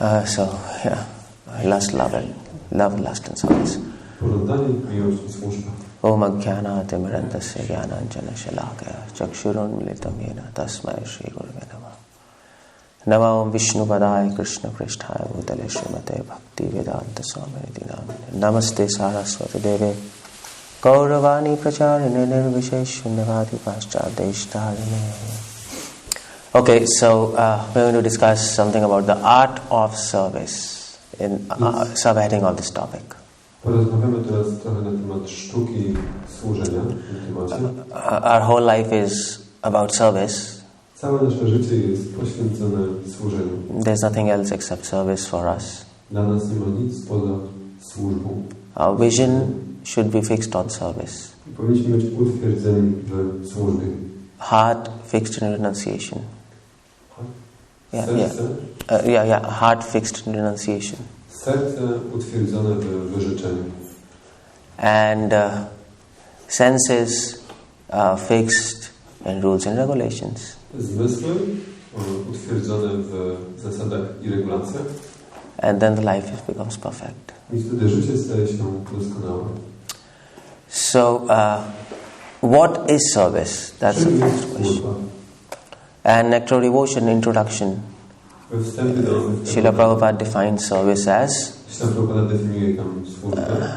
Lust, love, lust and service. Pożądanie, miłość i służba. Om Ajnana-Timirandasya Jnananjana-Shalakaya Chakshurunmilitam Yena Tasmai Shri Gurave Namah. Namo Om Vishnupadaya Krishna Pristhaya Bhutale Srimate Bhaktivedanta Swami Prabhupada. Namaste Saraswati Deve Gauravani Pracharine Nirvisheshunyavadi Paschadeshtarine. Okay, so we're going to discuss something about the art of service in subheading of this topic. Porozmawiamy teraz trochę na temat sztuki służenia w tym temacie. Our whole life is about service. Całe nasze życie jest poświęcone służeniu. There's nothing else except service for us. Dla nas nie ma nic poza służbą. Our vision should be fixed on service. I powinniśmy być utwierdzeni w służbie. Heart fixed in renunciation. Heart fixed in renunciation. Serce utwierdzone w wyrzeczeniu. And senses fixed in rules and regulations. Zmysły utwierdzone w zasadach i regulacjach. And then the life becomes perfect. I wtedy życie staje się doskonałe. So, what is service? That's the first question. And Nectar Devotion Introduction, Srila Prabhupada defines service as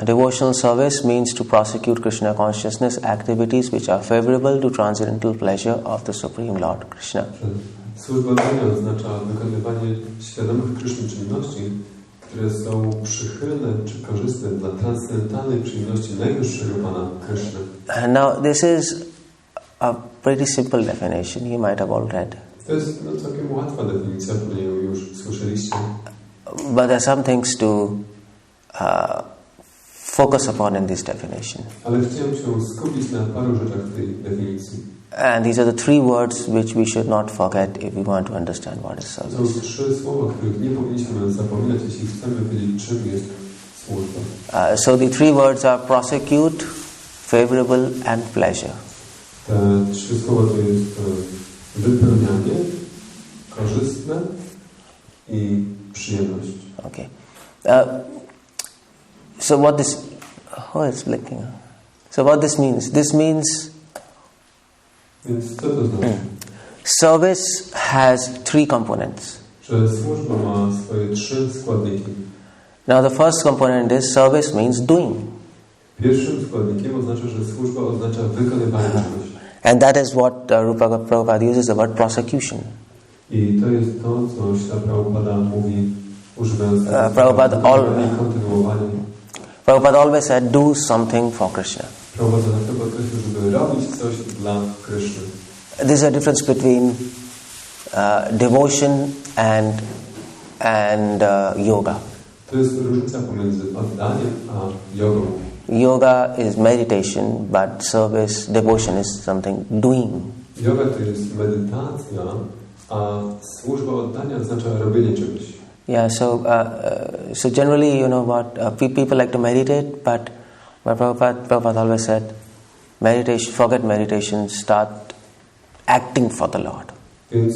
devotional service means to prosecute Krishna Consciousness activities which are favorable to transcendental pleasure of the Supreme Lord Krishna. Służba oddania oznacza wykonywanie świadomych Krishny czynności, które są przychylne czy korzystne dla transcendentalnej przyjemności najwyższego Pana Krishna. Now this is a pretty simple definition. You might have all read. To jest całkiem łatwa definicja, pewnie ją już słyszeliście. But there are some things to focus upon in this definition. Ale chciałem się skupić na paru rzeczach w tej definicji. And these are the three words which we should not forget if we want to understand what is service. To są trzy słowa, których nie powinniśmy zapominać, jeśli chcemy wiedzieć, czym jest służba. So the three words are prosecute, favorable and pleasure. Te trzy słowa to jest wypełnianie, korzystne i przyjemność. Okay. So what this... Oh, it's blinking. So what this means? This means... Więc co to znaczy? Service has three components. Że służba ma swoje trzy składniki. Now the first component is service means doing. Pierwszym składnikiem oznacza, że służba oznacza wykonywanie czegoś. And that is what Prabhupada uses the word prosecution. I to jest to, co Śla Prabhupada mówi, używając Prabhupada always said, do something for Krishna. Prabhupada zawsze podkreślił, żeby robić coś dla Krishny. There's a difference between devotion and yoga. To jest różnica pomiędzy oddaniem a jogą. Yoga is meditation, but service, devotion is something doing. Yoga to jest medytacja, a służba oddania oznacza robienie czegoś. Yeah, so generally, you know what, people like to meditate, but Prabhupada always said, forget meditation, start acting for the Lord. Więc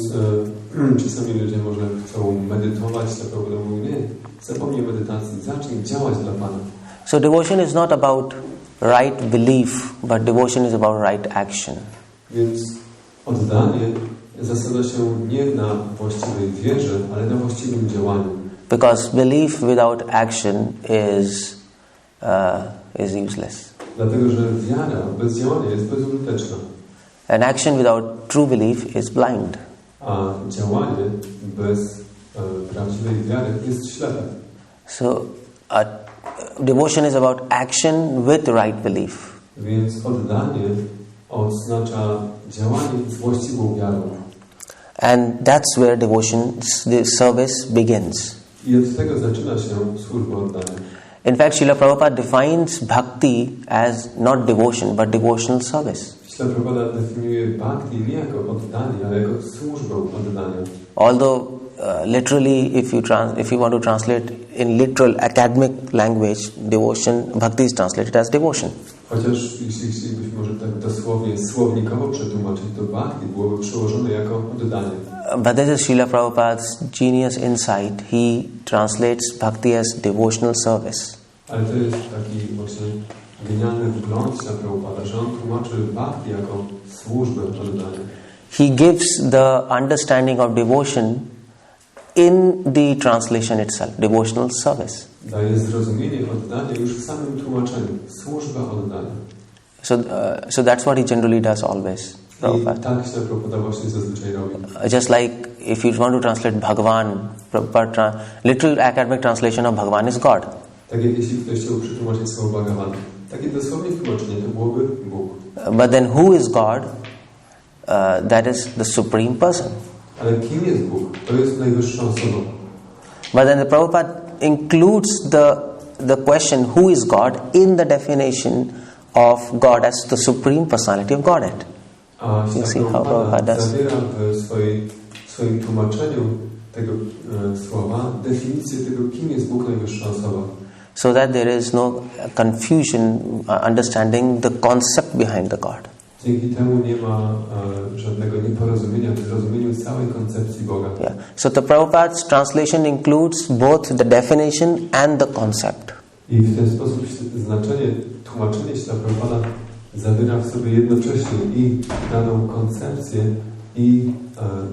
czasami ludzie może chcą medytować, a Prabhupada mówi, nie, zapomnij medytacji, zacznij działać dla Pana. So devotion is not about right belief, but devotion is about right action. Więc oddanie zasada się nie na właściwej wierze, ale na właściwym działaniu. Because belief without action is useless. Dlatego, że wiara bez działania jest bezużyteczna. And action without true belief is blind. A działanie bez prawdziwej wiary jest ślepe. So devotion is about action with right belief. Więc oddanie oznacza działanie z właściwą wiarą. And that's where devotion, the service begins. I od tego zaczyna się służba oddania. In fact, Srila Prabhupada defines bhakti as not devotion, but devotional service. Śla Prabhupada definiuje bhakti nie jako oddanie, ale jako służbę oddania. Although literally, if you want to translate in literal academic language, devotion, bhakti is translated as devotion. Chociaż jeśli chcielibyśmy może tak dosłownie słownikowo przetłumaczyć, to bhakti byłoby przełożone jako oddanie. But this is Srila Prabhupada's genius insight. He translates bhakti as devotional service. Ale to jest taki właśnie genialny wgląd Srila Prabhupada, że on tłumaczy bhakti jako służbę oddania. He gives the understanding of devotion in the translation itself, devotional service. Daje zrozumienie oddania już w samym tłumaczeniu, służba oddania. So that's what he generally does always. I tak się Prabhupada właśnie zazwyczaj robi. Just like if you want to translate Bhagavan, literal academic translation of Bhagavan is God. Tak jak jeśli ktoś chciał przetłumaczyć słowo Bhagavan, takie dosłownie tłumaczenie to byłoby Bóg. But then who is God? That is the supreme person. Ale kim jest Bóg? To jest najwyższą osobą. But then the Prabhupada includes the question who is God in the definition of God as the supreme personality of Godhead. A you see how Prabhupada does. Zawiera w swoim tłumaczeniu tego słowa definicję tego, kim jest Bóg, najwyższa osoba. So that there is no confusion understanding the concept behind the God. Dzięki temu nie ma żadnego nieporozumienia w zrozumieniu całej koncepcji Boga. Yeah. So the Prabhupada's translation includes both the definition and the concept. I w ten sposób tłumaczenie Srila Prabhupada zawiera w sobie jednocześnie i daną koncepcję i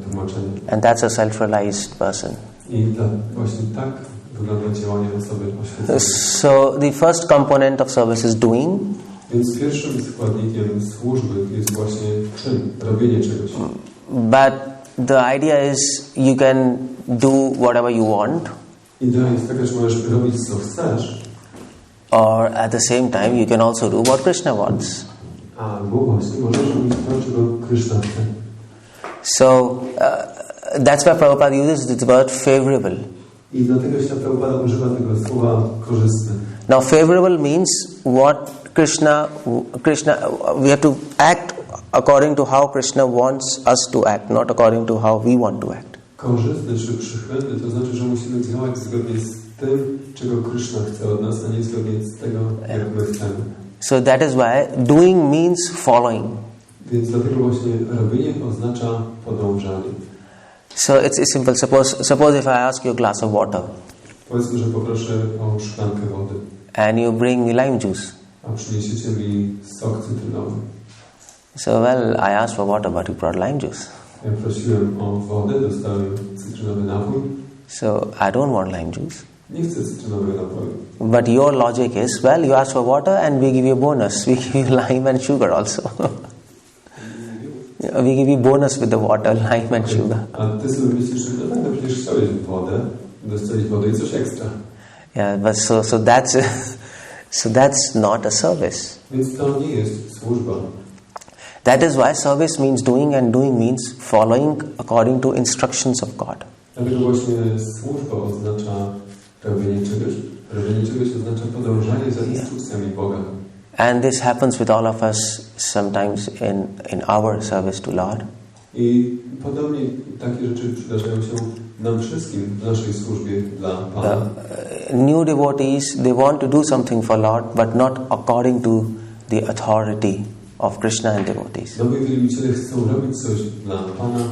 tłumaczenie. And that's a self-realized person. I właśnie tak wygląda działanie osoby oświeconej. So the first component of service is doing. Więc pierwszym składnikiem służby jest właśnie czyn, robienie czegoś. But the idea is you can do whatever you want. Idea jest taka, że możesz robić co chcesz. Or at the same time you can also do what Krishna wants. Albo właśnie możesz robić to, czego Krishna chce. So that's why Prabhupada uses this word favorable. I dlatego się Prabhupada używa tego słowa korzystne. Now favorable means what Krishna, we have to act according to how Krishna wants us to act, not according to how we want to act. Korzystny czy przychylny to znaczy, że musimy działać zgodnie z tym, czego Krishna chce od nas, a nie zgodnie z tego, jak my chcemy. So that is why doing means following. Więc dlatego właśnie robienie oznacza podążanie. So it's simple. Suppose if I ask you a glass of water. Powiedzmy, że poproszę o szklankę wody. And you bring me lime juice. A przyniesiecie mi sok cytrynowy. So well, I asked for water, but you brought lime juice. Ja prosiłem o wodę, dostałem cytrynowy napój. So I don't want lime juice. Nie chcę cytrynowego napoju. But your logic is, well, you asked for water and we give you a bonus. We give you lime and sugar also. We give you bonus with the water, lime and sugar. A ty sobie myślisz, że no tak, no przecież chciałeś wodę, dostałeś wodę i coś ekstra. Yeah, but so that's not a service. Więc to nie jest służba. That is why service means doing, and doing means following according to instructions of God. Dlatego właśnie służba oznacza robienie czegoś. Robienie czegoś oznacza podążanie za instrukcjami Boga. And this happens with all of us sometimes in our service to Lord. I podobnie takie rzeczy przydarzają się nam wszystkim w naszej służbie dla Pana. New devotees, they want to do something for Lord, but not according to the authority of Krishna and devotees. Nowi wielbiciele chcą robić coś dla Pana,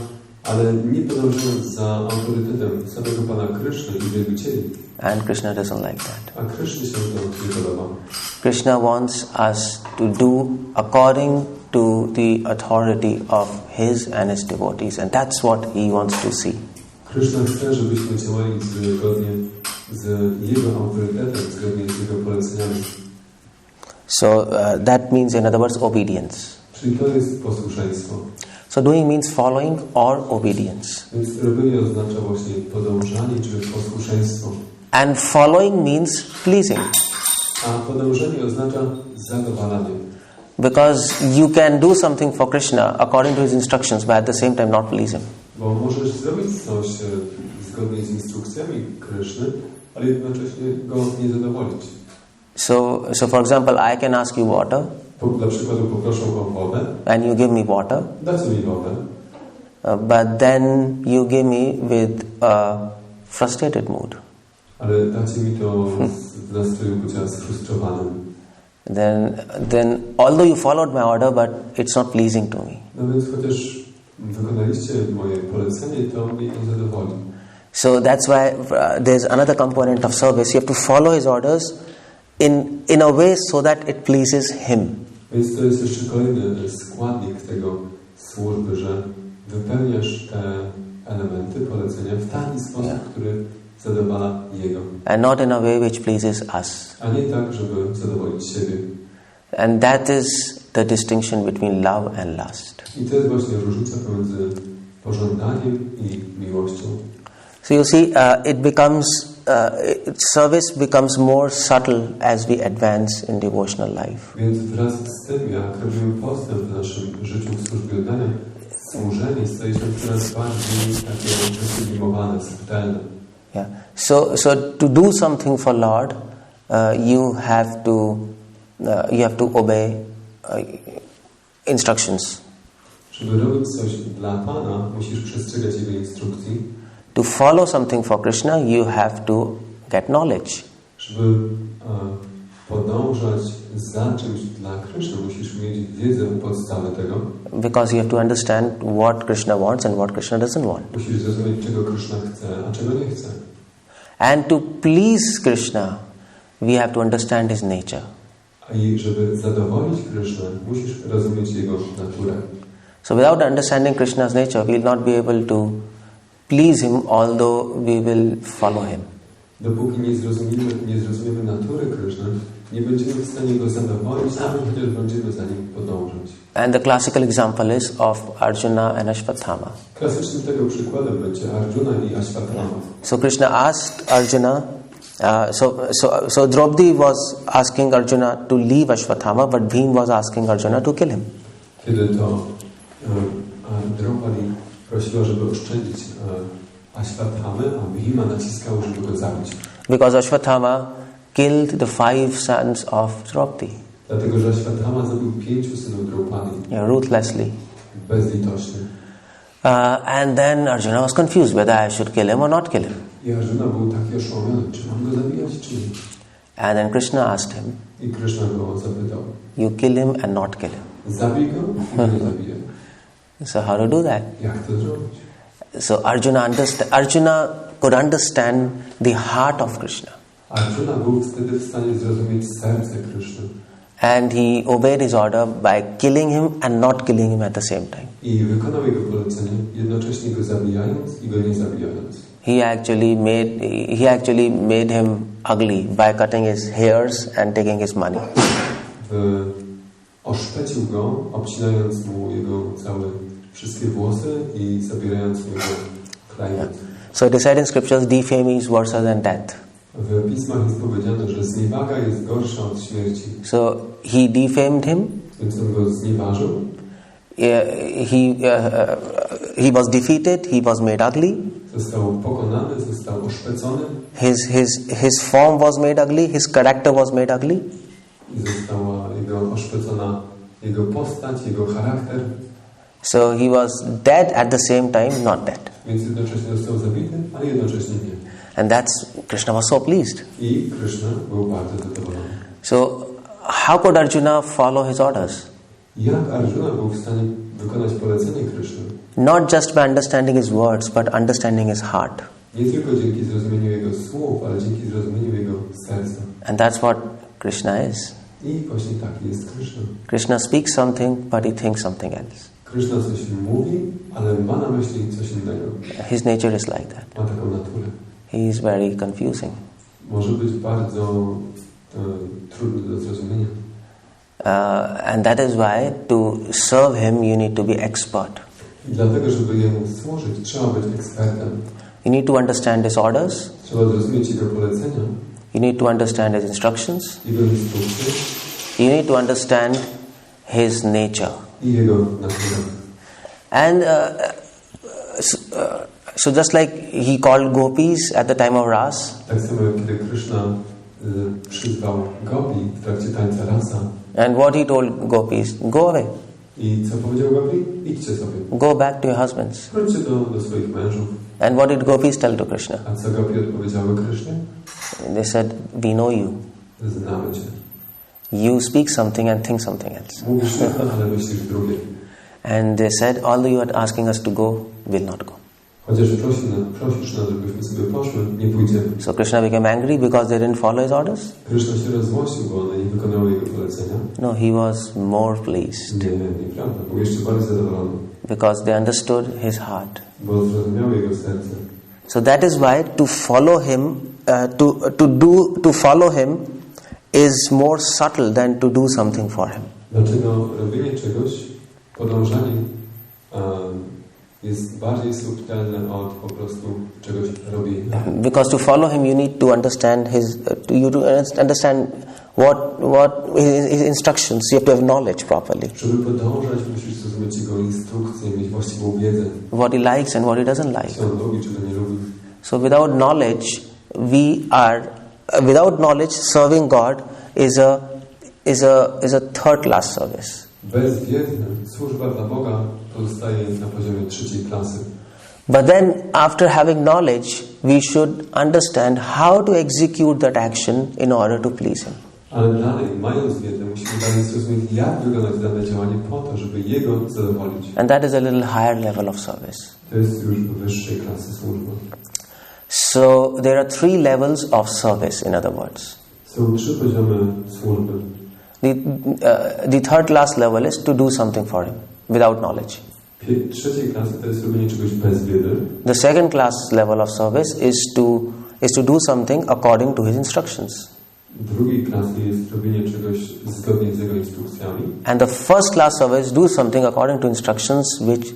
ale nie podążając za autorytetem samego Pana Kryszny i wielbicieli. And Krishna doesn't like that. A Krysznie się to nie podoba. Krishna wants us to do according to the authority of His and His devotees, and that's what He wants to see. Krishna chce, żebyśmy działali zgodnie z Jego autorytetem, zgodnie z Jego poleceniami. So that means, in other words, obedience. Czyli to jest posłuszeństwo. So doing means following or obedience. Więc robienie oznacza właśnie podążanie czy posłuszeństwo. And following means pleasing. A podążanie oznacza zadowalanie. Because you can do something for Krishna according to His instructions, but at the same time not please Him. Bo możesz zrobić coś zgodnie z instrukcjami Kryszny, ale jednocześnie Go nie zadowolić. So for example, I can ask you water. Dla przykładu poproszę o wodę. And you give me water. Dacie mi wodę. But then you give me with a frustrated mood. Ale dacie mi to w nastroju bycia sfrustrowanym. Then although you followed my order, but it's not pleasing to me. No więc chociaż wykonaliście moje polecenie, to mnie to zadowoli. So that's why there's another component of service. You have to follow His orders in a way so that it pleases Him. Więc to jest jeszcze kolejny składnik tego służby, że wypełniasz te elementy polecenia w taki sposób, który zadowala Jego. And not in a way which pleases us. A nie tak, żeby zadowolić siebie. And that is the distinction between love and lust. I to jest właśnie różnica pomiędzy pożądaniem i miłością. So you see, service becomes more subtle as we advance in devotional life. Więc wraz z tym, jak robimy postęp w naszym życiu w służbie oddania, służenie staje się coraz bardziej takie wysublimowane, subtelne. Yeah. So to do something for Lord, you have to obey instructions. Żeby robić coś dla Pana, musisz przestrzegać Jego instrukcji. To follow something for Krishna, you have to get knowledge. Żeby podążać za czymś dla Krishna, musisz mieć wiedzę u podstawy tego. Because you have to understand what Krishna wants and what Krishna doesn't want. Musisz zrozumieć, czego Krishna chce, a czego nie chce. And to please Krishna, we have to understand His nature. I żeby zadowolić Krishna, musisz rozumieć Jego naturę. So without understanding Krishna's nature, we will not be able to please Him, although we will follow Him. Dopóki nie zrozumiemy natury Krishna, nie będziemy w stanie Go zadowolić, nawet chociaż będziemy za Nim podążać. And the classical example is of Arjuna and Ashwatthama. Klasycznym tego przykładem będzie Arjuna i Ashwatthama. So Krishna asked Arjuna, so Draupadi was asking Arjuna to leave Ashwatthama, but Bhim was asking Arjuna to kill him. Kiedy to Draupadi prosiła, żeby oszczędzić Ashwatthamy, a Bhima naciskał, żeby go zabić. Because Ashwatthama killed the 5 sons of Draupadi. Dlatego, że Ashwatthama zabił 5 synów Draupadi. Yeah, ruthlessly. Bezlitośnie. And then Arjuna was confused whether I should kill him or not kill him. I Arjuna był taki oszołomiony, czy mam go zabijać, czy nie. And then Krishna asked him, I Krishna go zapytał. you kill him and not kill him. Zabij go i nie zabijaj. So how to do that? Jak to zrobić? So Arjuna could understand the heart of Krishna. Arjuna był wtedy w stanie zrozumieć serce Krishny. And he obeyed his order by killing him and not killing him at the same time. I wykonał jego polecenie, jednocześnie go zabijając i go nie zabijając. He actually made him ugly by cutting his hairs and taking his money. Oszpecił go, obcinając mu jego wszystkie włosy i zabierając mu jego klejnot. So it is said in scriptures, defame is worse than death. W pismach jest powiedziane, że zniewaga jest gorsza od śmierci. So he defamed him. Więc on go znieważył. He was defeated. He was made ugly. Został pokonany, został oszpecony. His form was made ugly. His character was made ugly. I została jego oszpecona jego postać, jego charakter. So he was dead at the same time, not dead. Więc jednocześnie został zabity, ale jednocześnie nie. And Krishna was so pleased. I Krishna był bardzo zadowolony. So how could Arjuna follow his orders? Jak Arjuna był w stanie wykonać polecenie Krishny? Not just by understanding his words, but understanding his heart. Nie tylko dzięki zrozumieniu jego słów, ale dzięki zrozumieniu jego serca. And that's what Krishna is. I właśnie taki jest Krishna. Krishna speaks something, but he thinks something else. Krishna coś mówi, ale ma na myśli coś innego. His nature is like that. Ma taką naturę. He is very confusing. Może być bardzo trudny do zrozumienia. And that is why to serve him you need to be expert. I dlatego, żeby jemu służyć, trzeba być ekspertem. You need to understand his orders. Trzeba zrozumieć jego polecenia. You need to understand his instructions. Jego instrukcje. You need to understand his nature. I jego naturę. And so just like he called gopis at the time of Ras. Tak samo jak kiedy Krishna przyzwał gopi w trakcie tańca rasa. And what he told gopis, go away. I co powiedział gopi? Idźcie sobie. Go back to your husbands. Wróćcie do swoich mężów. And what did gopis tell to Krishna? A co gopi odpowiedziały Krishnie? They said, we know you. Znamy cię. You speak something and think something else. Mówisz jedno, ale myślisz drugie. And they said, although you are asking us to go, we'll not go. Chociaż prosisz nas, żebyśmy sobie poszły, nie pójdziemy. So Krishna became angry because they didn't follow his orders? Krishna się rozłościł, bo one nie wykonały jego polecenia. No, he was more pleased. Nieprawda. Był jeszcze bardziej zadowolony. Because they understood his heart. Bo zrozumiały jego serce. So that is why to follow him, to follow him is more subtle than to do something for him. Dlaczego robienie czegoś, podążanie jest bardziej subtelne od po prostu czegoś robienia? Because to follow him, you need to understand understand what his instructions. You have to have knowledge properly. Żeby podążać, musisz zrozumieć jego instrukcje, mieć właściwą wiedzę. What he likes and what he doesn't like. Co on lubi, czego nie lubi. So without knowledge, without knowledge, serving God is a third class service. Bez wiedzy służba dla Boga pozostaje na poziomie trzeciej klasy. But then, after having knowledge, we should understand how to execute that action in order to please Him. Ale dalej, mając wiedzę, musimy dalej zrozumieć, jak wykonać dane działanie po to, żeby Jego zadowolić. And that is a little higher level of service. To jest już wyższej klasy służba. So there are 3 levels of service, in other words. Są 3 poziomy służby. The third class level is to do something for Him without knowledge. Trzeciej klasy to jest robienie czegoś bez wiedzy. The second class level of service is to do something according to His instructions. Drugiej klasy jest robienie czegoś zgodnie z Jego instrukcjami. And the first class service do something according to instructions which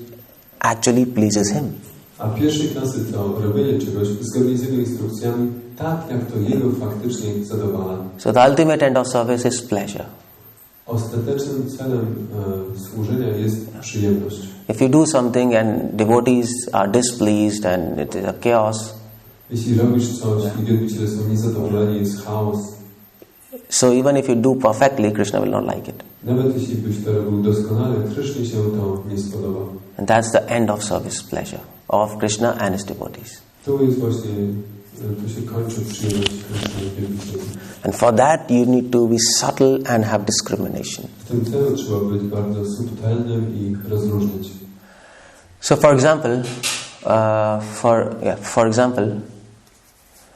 actually pleases Him. A pierwszej klasy to robienie czegoś zgodnie z Jego instrukcjami, tak jak to Jego faktycznie zadowala. So the ultimate end of service is pleasure. Ostatecznym celem służenia jest przyjemność. If you do something and devotees are displeased and it is a chaos, jeśli robisz coś i wielbiciele są niezadowoleni, jest chaos. So even if you do perfectly, Krishna will not like it. Nawet jeśli byś to robił doskonale, Krishnie się to nie spodoba. And that's the end of service pleasure of Krishna and his devotees. Tu jest właśnie, tu się kończy przyjemność Krishna i wielbicieli. And for that you need to be subtle and have discrimination. W tym celu trzeba być bardzo subtelnym i rozróżnić. So for example,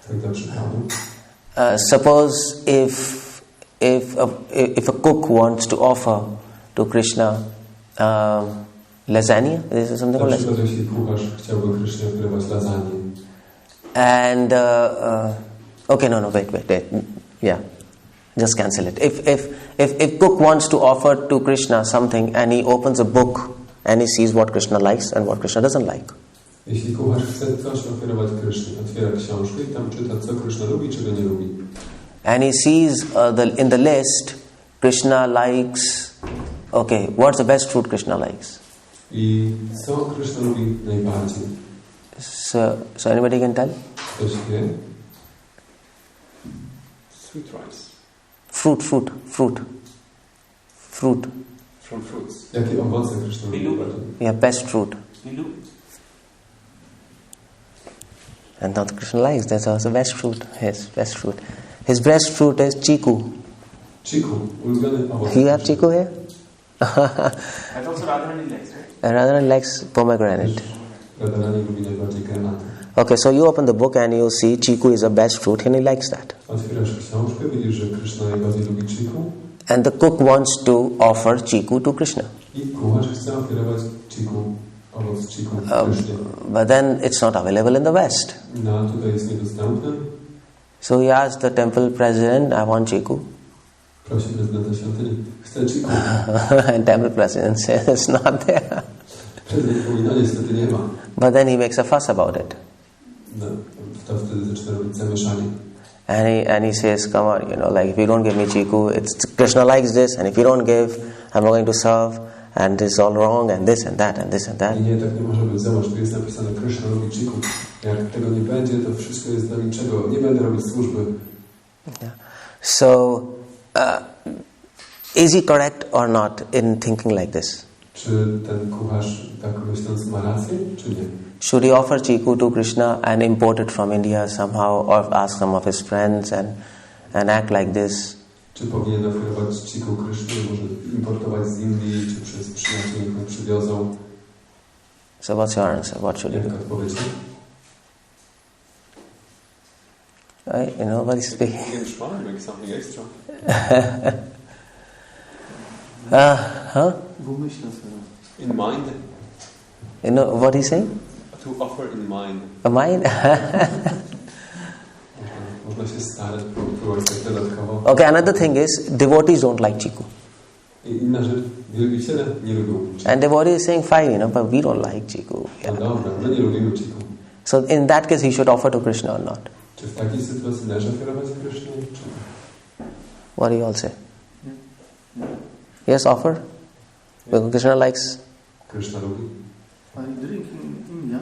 Tak dla przykładu. Suppose if a cook wants to offer to Krishna lasagna, this is something called lasagna. Jeśli kucharz chciałby Krishnie oferować lasagne. And okay, no, wait, yeah, just cancel it. If cook wants to offer to Krishna something and he opens a book and he sees what Krishna likes and what Krishna doesn't like. Jeśli kucharz chce coś oferować Krishnie, otwiera książkę i tam czyta, co Krishna lubi, czego nie lubi. And he sees in the list, Krishna likes, okay, what's the best fruit Krishna likes? I co Krishna lubi najbardziej? So anybody can tell? Ktoś wie? Sweet rice. Fruit. From fruits. Jakie owoce Krishna lubi najbardziej? Yeah, best fruit. Milu. And not Krishna likes, that's also best fruit. His best fruit. His best fruit is chiku. Chiku, ulubiony owoc. You have chiku here? And also Radharani likes, right? Radharani likes pomegranate. Radharani lubi najbardziej granaty. Okay, so you open the book and you see chiku is the best fruit and he likes that. Otwierasz książkę, widzisz, że Krishna najbardziej lubi chiku. And the cook wants to offer chiku to Krishna. I kucharz chce oferować chiku, owoc chiku Krishnie. But then it's not available in the West. No, tutaj jest niedostępny. So he asked the temple president, I want chiku. Prosi prezydenta świątyni, chcę chiku. And temple president says it's not there. Prezydent mówi, no niestety nie ma. But then he makes a fuss about it. No, to wtedy zaczyna robić zamieszanie. And he says, come on, like if you don't give me chiku, Krishna likes this, and if you don't give, I'm not going to serve, and this is all wrong, and this and that, and this and that. Nie, tak nie może być. Zobacz, tu jest napisane, Krishna lubi chiku. Jak tego nie będzie, to wszystko jest dla niczego. Nie będę robić służby. Yeah. So, is he correct or not in thinking like this? Czy ten kucharz, tak myśląc, ma rację, czy nie? Should he offer chiku to Krishna and import it from India somehow, or ask some of his friends and act like this? Czy Czy powinien ofiarować čiku Kryszny, może importować z Indii, czy przez przyjaciół niech mu przywiozą? So what's your answer? What should you do? Jaka odpowiedź? Nobody's speaking. Make something extra. In mind. You know what he's saying? To offer in mind. A mind? Można się starać, próbować tak dodatkowo. Okay, another thing is, devotees don't like chiku. Inna rzecz, wielbiciele nie lubią chiku. And devotee is saying, fine, but we don't like chiku. No dobra, my nie lubimy chiku. So in that case, he should offer to Krishna or not? Czy w takiej sytuacji należy ofiarować Krysznie, czy nie? What do you all say? Yes, offer? Because Krishna likes... Kryszna lubi? I drink in India.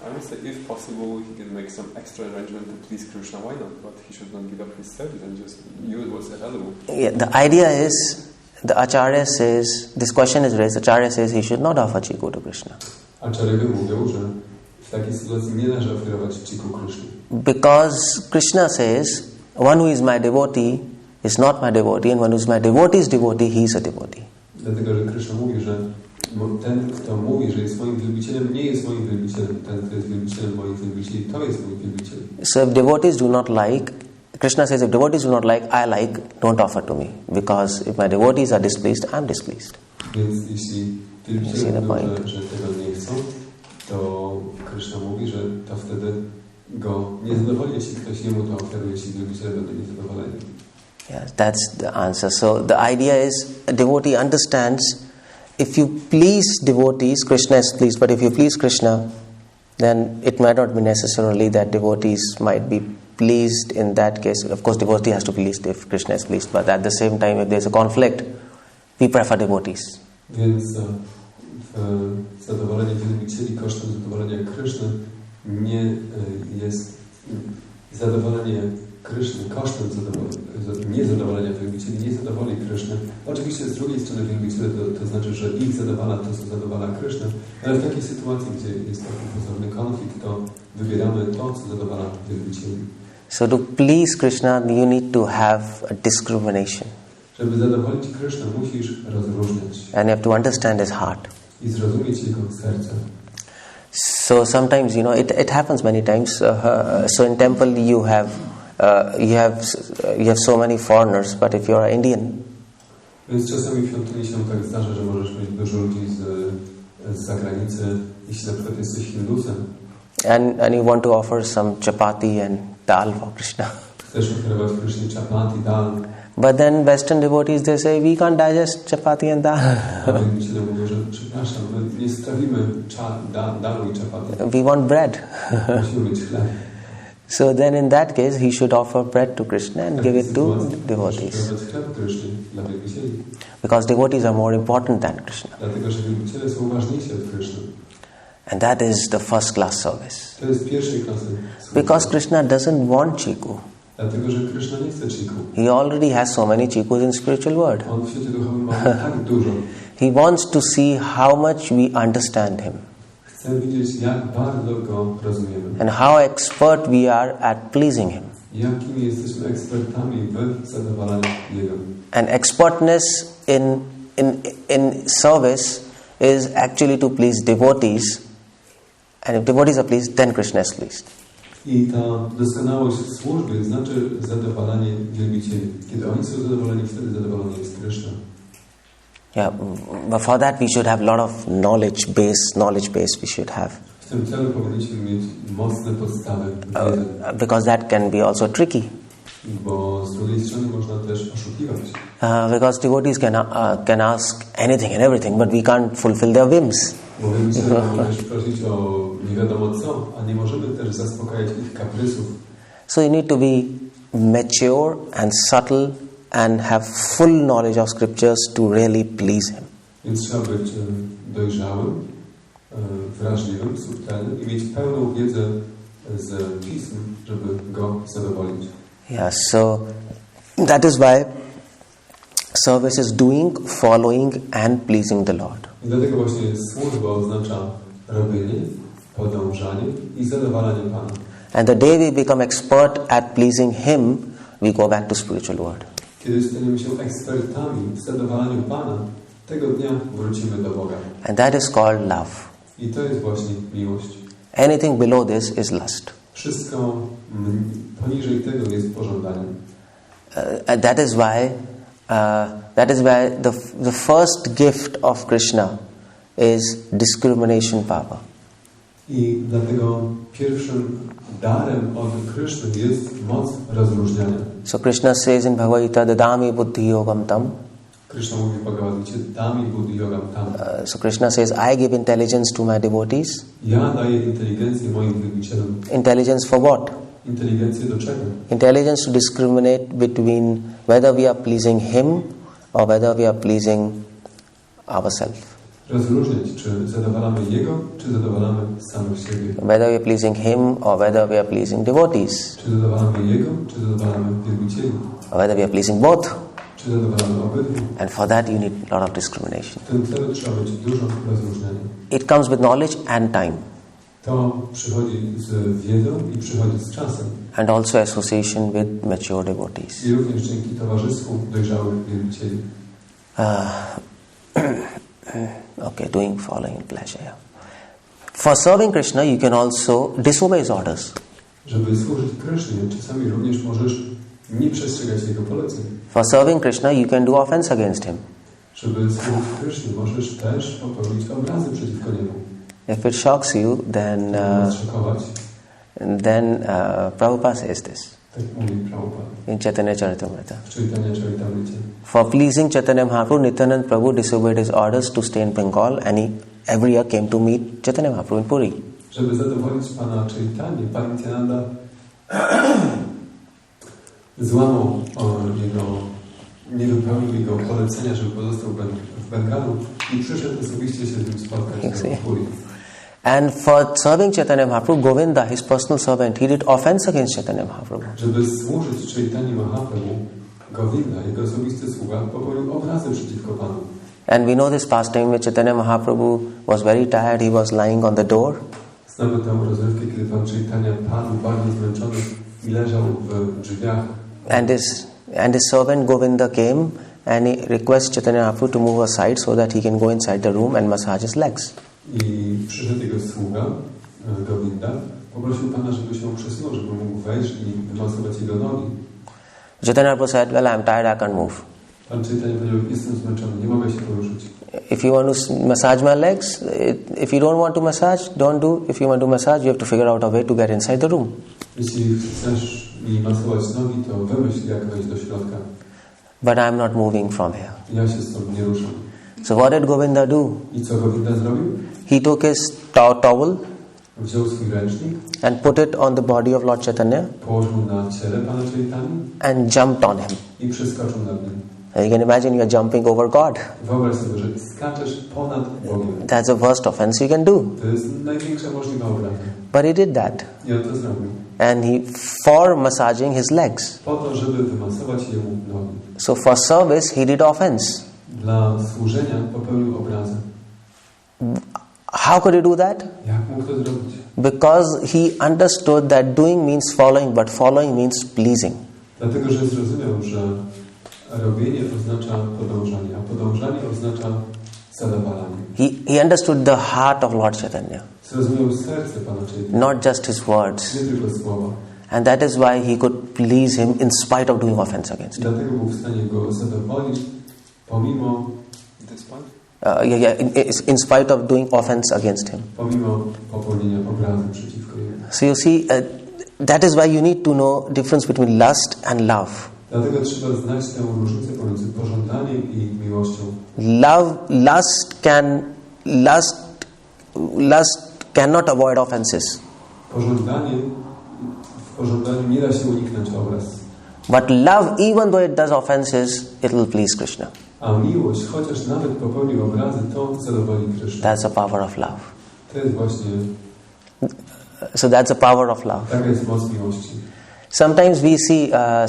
I would say, if possible, he can make some extra arrangement to please Krishna. Why not? But he should not give up his service and just use what's available. Yeah, the idea is, the Acharya says, this question is raised, Acharya says he should not offer chiku to Krishna. Acharyowie mówią, że w takiej sytuacji nie należy ofiarować chiku Kryszny. Because Krishna says, one who is my devotee is not my devotee, and one who is my devotee's devotee, he is a devotee. Dlatego, że Krishna mówi, że ten, kto mówi, że jest moim wielbicielem, nie jest moim wielbicielem. Ten, kto jest wielbicielem moich wielbicieli, to jest mój wielbiciel. So if devotees do not like, Krishna says, if devotees do not like, I like, don't offer to me. Because if my devotees are displeased, I am displeased. Więc jeśli wielbiciele mówią, że tego nie chcą, to Krishna mówi, że to wtedy go nie zadowoli, jeśli ktoś jemu to ofiaruje, jeśli wielbiciele będą niezadowoleni. Yeah, that's the answer. So the idea is, a devotee understands, if you please devotees, Krishna is pleased. But if you please Krishna, then it might not be necessarily that devotees might be pleased in that case. Of course, devotee has to be pleased if Krishna is pleased. But at the same time, if there is a conflict, we prefer devotees. Więc zadowolenie wielbicieli kosztem zadowolenia Kryszny nie jest zadowolenie Kryszny kosztem niezadowolenia wielbicieli, nie zadowoli Kryszny. Oczywiście z drugiej strony wielbiciele to znaczy, że ich zadowala to, co zadowala Kryszny, ale w takiej sytuacji, gdzie jest taki pozorny konflikt, to wybieramy to, co zadowala wielbicieli. So to please Krishna, you need to have a discrimination. Żeby zadowolić Krysznę, musisz rozróżniać. And you have to understand his heart. I zrozumieć jego serce. So sometimes, it happens many times. So in temple you have so many foreigners, but if you are Indian, więc czasami w świątyni się tak zdarza, że możesz mieć dużo ludzi z zagranicy, jeśli na przykład jesteś Hindusem. And you want to offer some chapati and dal for Krishna. Chcesz oferować Krysznie chapati, dal. But then Western devotees, they say, we can't digest chapati and dal. Wielbiciele mówią, że przepraszam, my nie strawimy dalu i chapati. We want bread. Musimy mieć chleb. So then in that case, he should offer bread to Krishna and give it to devotees. Because devotees are more important than Krishna. Dlatego, że wielbiciele są ważniejsi od Kryszny. And that is the first class service. To jest pierwszej klasy. Because Krishna doesn't want chiku. Dlatego, że Kryszna nie chce chiku. He already has so many chikus in spiritual world. On w świecie duchowym ma tak dużo. He wants to see how much we understand him. Chcę widzieć, jak bardzo go rozumiemy. And how expert we are at pleasing him. Jakimi jesteśmy ekspertami w zadowalaniu jego. And expertness in service is actually to please devotees. And if devotees are pleased, then Krishna is pleased. I ta doskonałość w służbie znaczy zadowalanie wielbicieli. Kiedy oni są zadowoleni, wtedy zadowolony jest Krishna. Yeah, but for that we should have a lot of knowledge base we should have. W tym celu powinniśmy mieć mocne podstawy wiedzy. Because that can be also tricky. Bo z drugiej strony można też oszukiwać. Because devotees can ask anything and everything, but we can't fulfill their whims. Bo wielbiciele mogą też prosić o nie wiadomo co, a nie możemy też zaspokajać ich kaprysów. So you need to be mature and subtle and have full knowledge of scriptures to really please him. Więc trzeba być dojrzałym, wrażliwym, subtelnym i mieć pełną wiedzę z pism, żeby go zadowolić. Yeah, so that is why service is doing, following and pleasing the Lord. I dlatego właśnie służba oznacza robienie, podążanie i zadowalanie Pana. And the day we become expert at pleasing Him, we go back to spiritual world. Kiedy staniemy się ekspertami w zadowalaniu Pana, tego dnia wrócimy do Boga. And that is called love. I to jest właśnie miłość. Anything below this is lust. Wszystko poniżej tego jest pożądaniem. That is why the first gift of Krishna is discrimination power. I dlatego pierwszym darem od Kryszny jest moc rozróżniania. So Krishna says in Bhagavad Gita, Dadami buddhi yogam tam. Krishna mówi w Bhagavad Gita, Dami buddhi yogam tam. So Krishna says, I give intelligence to my devotees. Ja daję inteligencję moim wielbicielom. Intelligence for what? Inteligencję do czego? Intelligence to discriminate between whether we are pleasing Him or whether we are pleasing ourselves. Rozróżniać, czy zadowalamy Jego, czy zadowalamy samych siebie. Whether we are pleasing Him or whether we are pleasing devotees. Czy zadowalamy Jego, czy zadowalamy wielbicieli. Or whether we are pleasing both. Czy zadowalamy obydwu. And for that you need a lot of discrimination. W tym celu trzeba mieć dużo rozróżnienia. It comes with knowledge and time. To przychodzi z wiedzą i przychodzi z czasem. And also association with mature devotees. I również dzięki towarzystwu dojrzałych wielbicieli. Okay, doing, following, and pleasure. Yeah. For serving Krishna, you can also disobey His orders. Żeby służyć Krysznie, czasami również możesz nie przestrzegać Jego poleceń. For serving Krishna, you can do offense against Him. Żeby służyć Krysznie, możesz też popełnić obrazy przeciwko Niemu. If it shocks you, then Prabhupada says this. Tak mówi Prabhupada. In Chaitanya Charitamrita. W Chaitanya Charitamrita. For pleasing Chaitanya Mahaprabhu, Nityanand Prabhu disobeyed his orders to stay in Bengal, and he every year came to meet Chaitanya Mahaprabhu in Puri. Żeby zadowolić Pana Chaitanya, Pan Nityananda złamał nie wypełnił jego polecenia, żeby pozostał w Bengalu i przyszedł osobiście się z nim spotkać w Puri. And for serving Chaitanya Mahaprabhu, Govinda, his personal servant, he did offense against Chaitanya Mahaprabhu. Żeby służyć Chaitanya Mahaprabhu, Govinda, jego osobisty sługa, popełnił obrazy przeciwko Panu. And we know this pastime where Chaitanya Mahaprabhu was very tired, he was lying on the door. Znamy tę rozrywkę, kiedy Pan Chaitanya padł bardzo zmęczony i leżał w drzwiach. And his servant Govinda came and he requests Chaitanya Mahaprabhu to move aside so that he can go inside the room and massage his legs. I przyszedł jego sługa, Govinda, poprosił Pana, żeby się przesunął, żeby mógł wejść i wymasować jego nogi. Chaitanya Mahaprabhu said, well, I'm tired, I can't move. Pan Chaitanya powiedział, jestem zmęczony, nie mogę się poruszyć. If you want to massage my legs, if you don't want to massage, don't do. If you want to massage, you have to figure out a way to get inside the room. Jeśli chcesz mi masować nogi, to wymyśl, jak wejść do środka. But I'm not moving from here. Ja się stąd nie ruszam. So what did Govinda do? I co Govinda zrobił? He took his towel wziął swój ręcznik and put it on the body of Lord Chaitanya położył na ciele Pana Chaitanya and jumped on him. I przeskoczył nad nim. You can imagine you are jumping over God. Wyobraź sobie, że skaczesz ponad Bogiem. That's the worst offense you can do. To jest największa możliwa obraza. But he did that. I on to zrobił. And for massaging his legs. Po to, żeby wymasować jemu nogi. So for service he did offense. Dla służenia popełnił obrazę. How could he do that? Jak mógł to zrobić? Because he understood that doing means following, but following means pleasing. Dlatego, że zrozumiał, że robienie oznacza podążanie, a podążanie oznacza zadowalanie. He understood the heart of Lord Chaitanya. Zrozumiał serce Pana Chaitanya. Not just his words. Nie tylko słowa. And that is why he could please him in spite of doing offense against him. Dlatego był w stanie go zadowolić pomimo in spite of doing offense against him. Pomimo popełnienia obrazu przeciwko niemu. So you see, that is why you need to know difference between lust and love. Dlatego trzeba znać tę różnicę pomiędzy pożądaniem i miłością. Lust cannot avoid offenses. W pożądaniu nie da się uniknąć obraz. But love, even though it does offenses, it will please Krishna. A miłość, chociaż nawet popełni obrazy, to zadowoli Krishna. That's the power of love. To jest właśnie. So that's the power of love. Taka jest moc miłości. Sometimes we see, a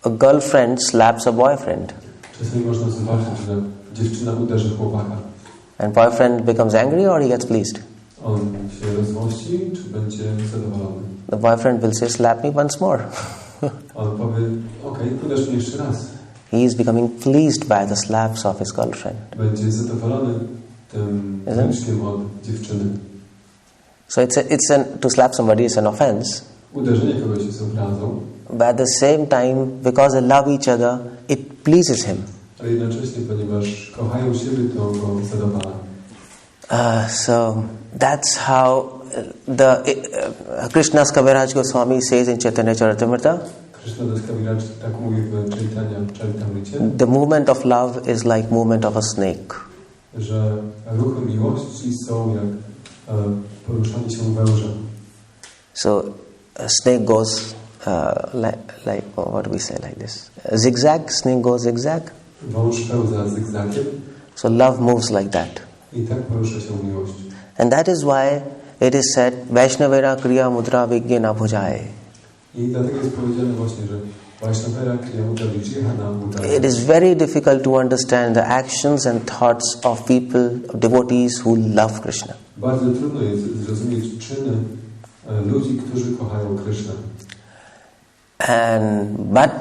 girlfriend slaps a boyfriend. Czasami można zobaczyć, że dziewczyna uderzy chłopaka. And boyfriend becomes angry or he gets pleased? On się rozłości, czy będzie zadowolony? The boyfriend will say, slap me once more. On powie, okej, uderz mnie jeszcze raz. He is becoming pleased by the slaps of his girlfriend. Będzie zadowolony tym ręczkiem od dziewczyny. So to slap somebody is an offense. Uderzenie kogoś jest obrazą. But at the same time, because they love each other, it pleases him. Ale jednocześnie, ponieważ kochają siebie, to go zadowala. So that's how Krishna Consciousness Swami says in Chaitanya Charitamrita. Krishna Consciousness tak mówi w Chaitanya Charitamricie. The movement of love is like movement of a snake. Że ruchy miłości są jak poruszanie się węża. So a snake goes like what do we say like this? Zigzag. Snake goes zigzag. Wąż pełza zygzakiem. So love moves like that. I tak porusza się miłość. And that is why it is said, Vaishnavera kriya mudra vijnana bhujaye. I dlatego jest powiedziane właśnie, że Vaishnavera kriya mudra vijnana bhujaye. It is very difficult to understand the actions and thoughts of people, of devotees who love Krishna. Bardzo trudno jest zrozumieć czyny ludzi, którzy kochają Krishna. But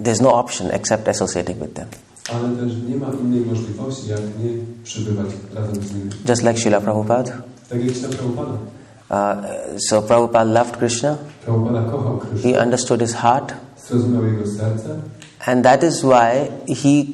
there's no option except associating with them. Ale też nie ma innej możliwości, jak nie przybywać razem z nimi. Just like Srila Prabhupada. Tak jak Śrila Prabhupada. So Prabhupada loved Krishna. Prabhupada kochał Krishna. He understood his heart. Zrozumiał jego serce. And that is why he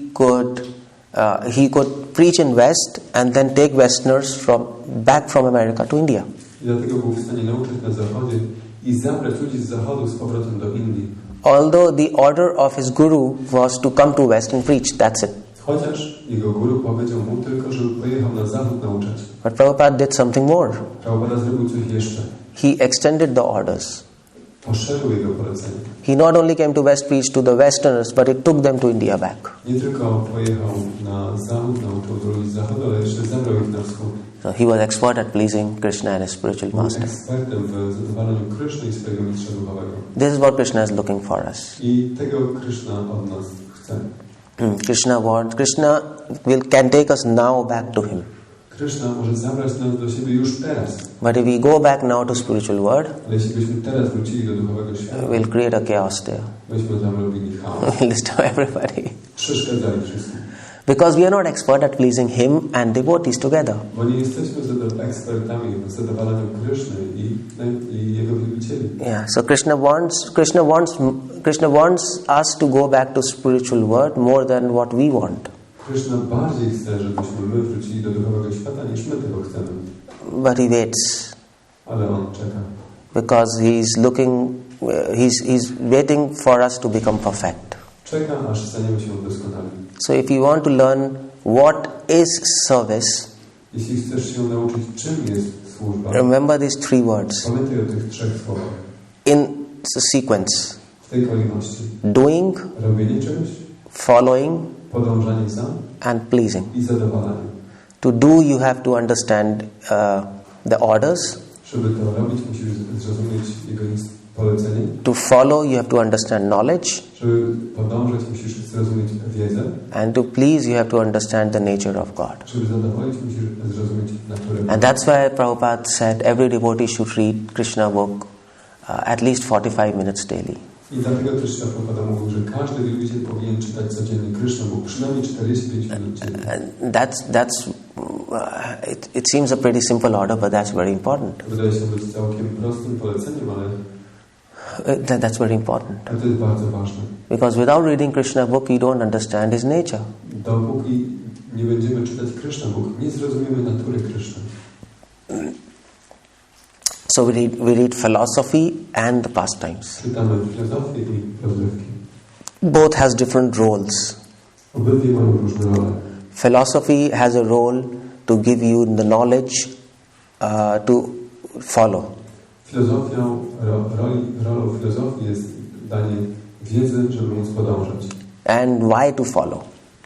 could preach in West and then take Westerners back from America to India. I dlatego był w stanie nauczyć na Zachodzie i zabrać ludzi z Zachodu z powrotem do Indii. Although the order of his guru was to come to West and preach, that's it. Chociaż jego guru powiedział mu tylko, żeby pojechał na Zachód nauczać. But Prabhupada did something more. Prabhupada zrobił coś jeszcze. He extended the orders. Poszerzył jego polecenie. He not only came to West preach to the Westerners, but he took them to India back. Nie tylko pojechał na Zachód, nauczył do ludzi z Zachodu, ale jeszcze zabrał ich na Wschód. So he was expert at pleasing Krishna and his spiritual master. Ekspertem w zadowalaniu Kryszny i swojego mistrza duchowego. This is what Krishna is looking for us. I tego Krishna od nas chce. Krishna can take us now back to him. Krishna może zabrać nas do siebie już teraz. But if we go back now to spiritual world, ale jeśli byśmy teraz wrócili do duchowego świata, we'll create a chaos there. Byśmy tam robili chaos. We'll destroy everybody. Przeszkadzali wszystkim. Because we are not expert at pleasing him and devotees together. Bo nie jesteśmy ekspertami w zadowalaniu Kryszny i jego wielbicieli. Yeah, so Krishna wants us to go back to spiritual world more than what we want. Krishna bardziej chce, żebyśmy my wrócili do duchowego świata, niż my tego chcemy. But he waits. Ale on czeka. Because he's waiting for us to become perfect. Czeka, aż staniemy się doskonali. So if you want to learn what is service, jeśli chcesz się nauczyć, czym jest służba, remember these three words. Pamiętaj o tych trzech słowach. In sequence. W tej kolejności. Doing, robienie czegoś, following, podążanie za, and pleasing. I zadowalanie. To do, you have to understand the orders. Żeby to robić, musisz zrozumieć jego polecenie. To follow, you have to understand knowledge. Żeby podążać, musisz zrozumieć wiedzę. And to please, you have to understand the nature of God. Żeby zadowolić, musisz zrozumieć naturę. And that's why Prabhupada said every devotee should read Krishna book at least 45 minutes daily. I dlatego też Prabhupada mówił, że każdy wielbiciel powinien czytać codziennie Krishna book, przynajmniej 45 minut dziennie. It seems a pretty simple order, but that's very important. Wydaje się być całkiem prostym poleceniem, ale that's very important. To jest bardzo ważne. Because without reading Krishna book, you don't understand his nature. Dopóki nie będziemy czytać Krishna book, nie zrozumiemy natury Krishna. So we read philosophy and the pastimes. Czytamy filozofię i rozrywki. Both has different roles. Obydwie mają różne role. Philosophy has a role to give you the knowledge to follow. Rolą filozofii jest danie wiedzy, żeby móc podążać. And why to follow.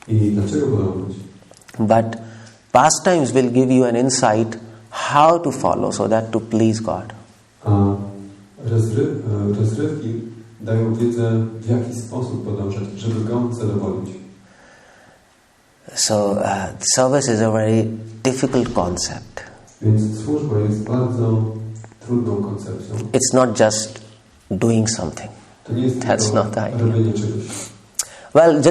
I dlaczego podążać. But pastimes will give you an insight how to follow so that to please God. A rozrywki dają wiedzę, w jaki sposób podążać, żeby Go zadowolić. So service is a very difficult concept. Więc służba jest bardzo trudną koncepcją. It's not just doing something. To nie jest That's not the idea. robienie czegoś. Well,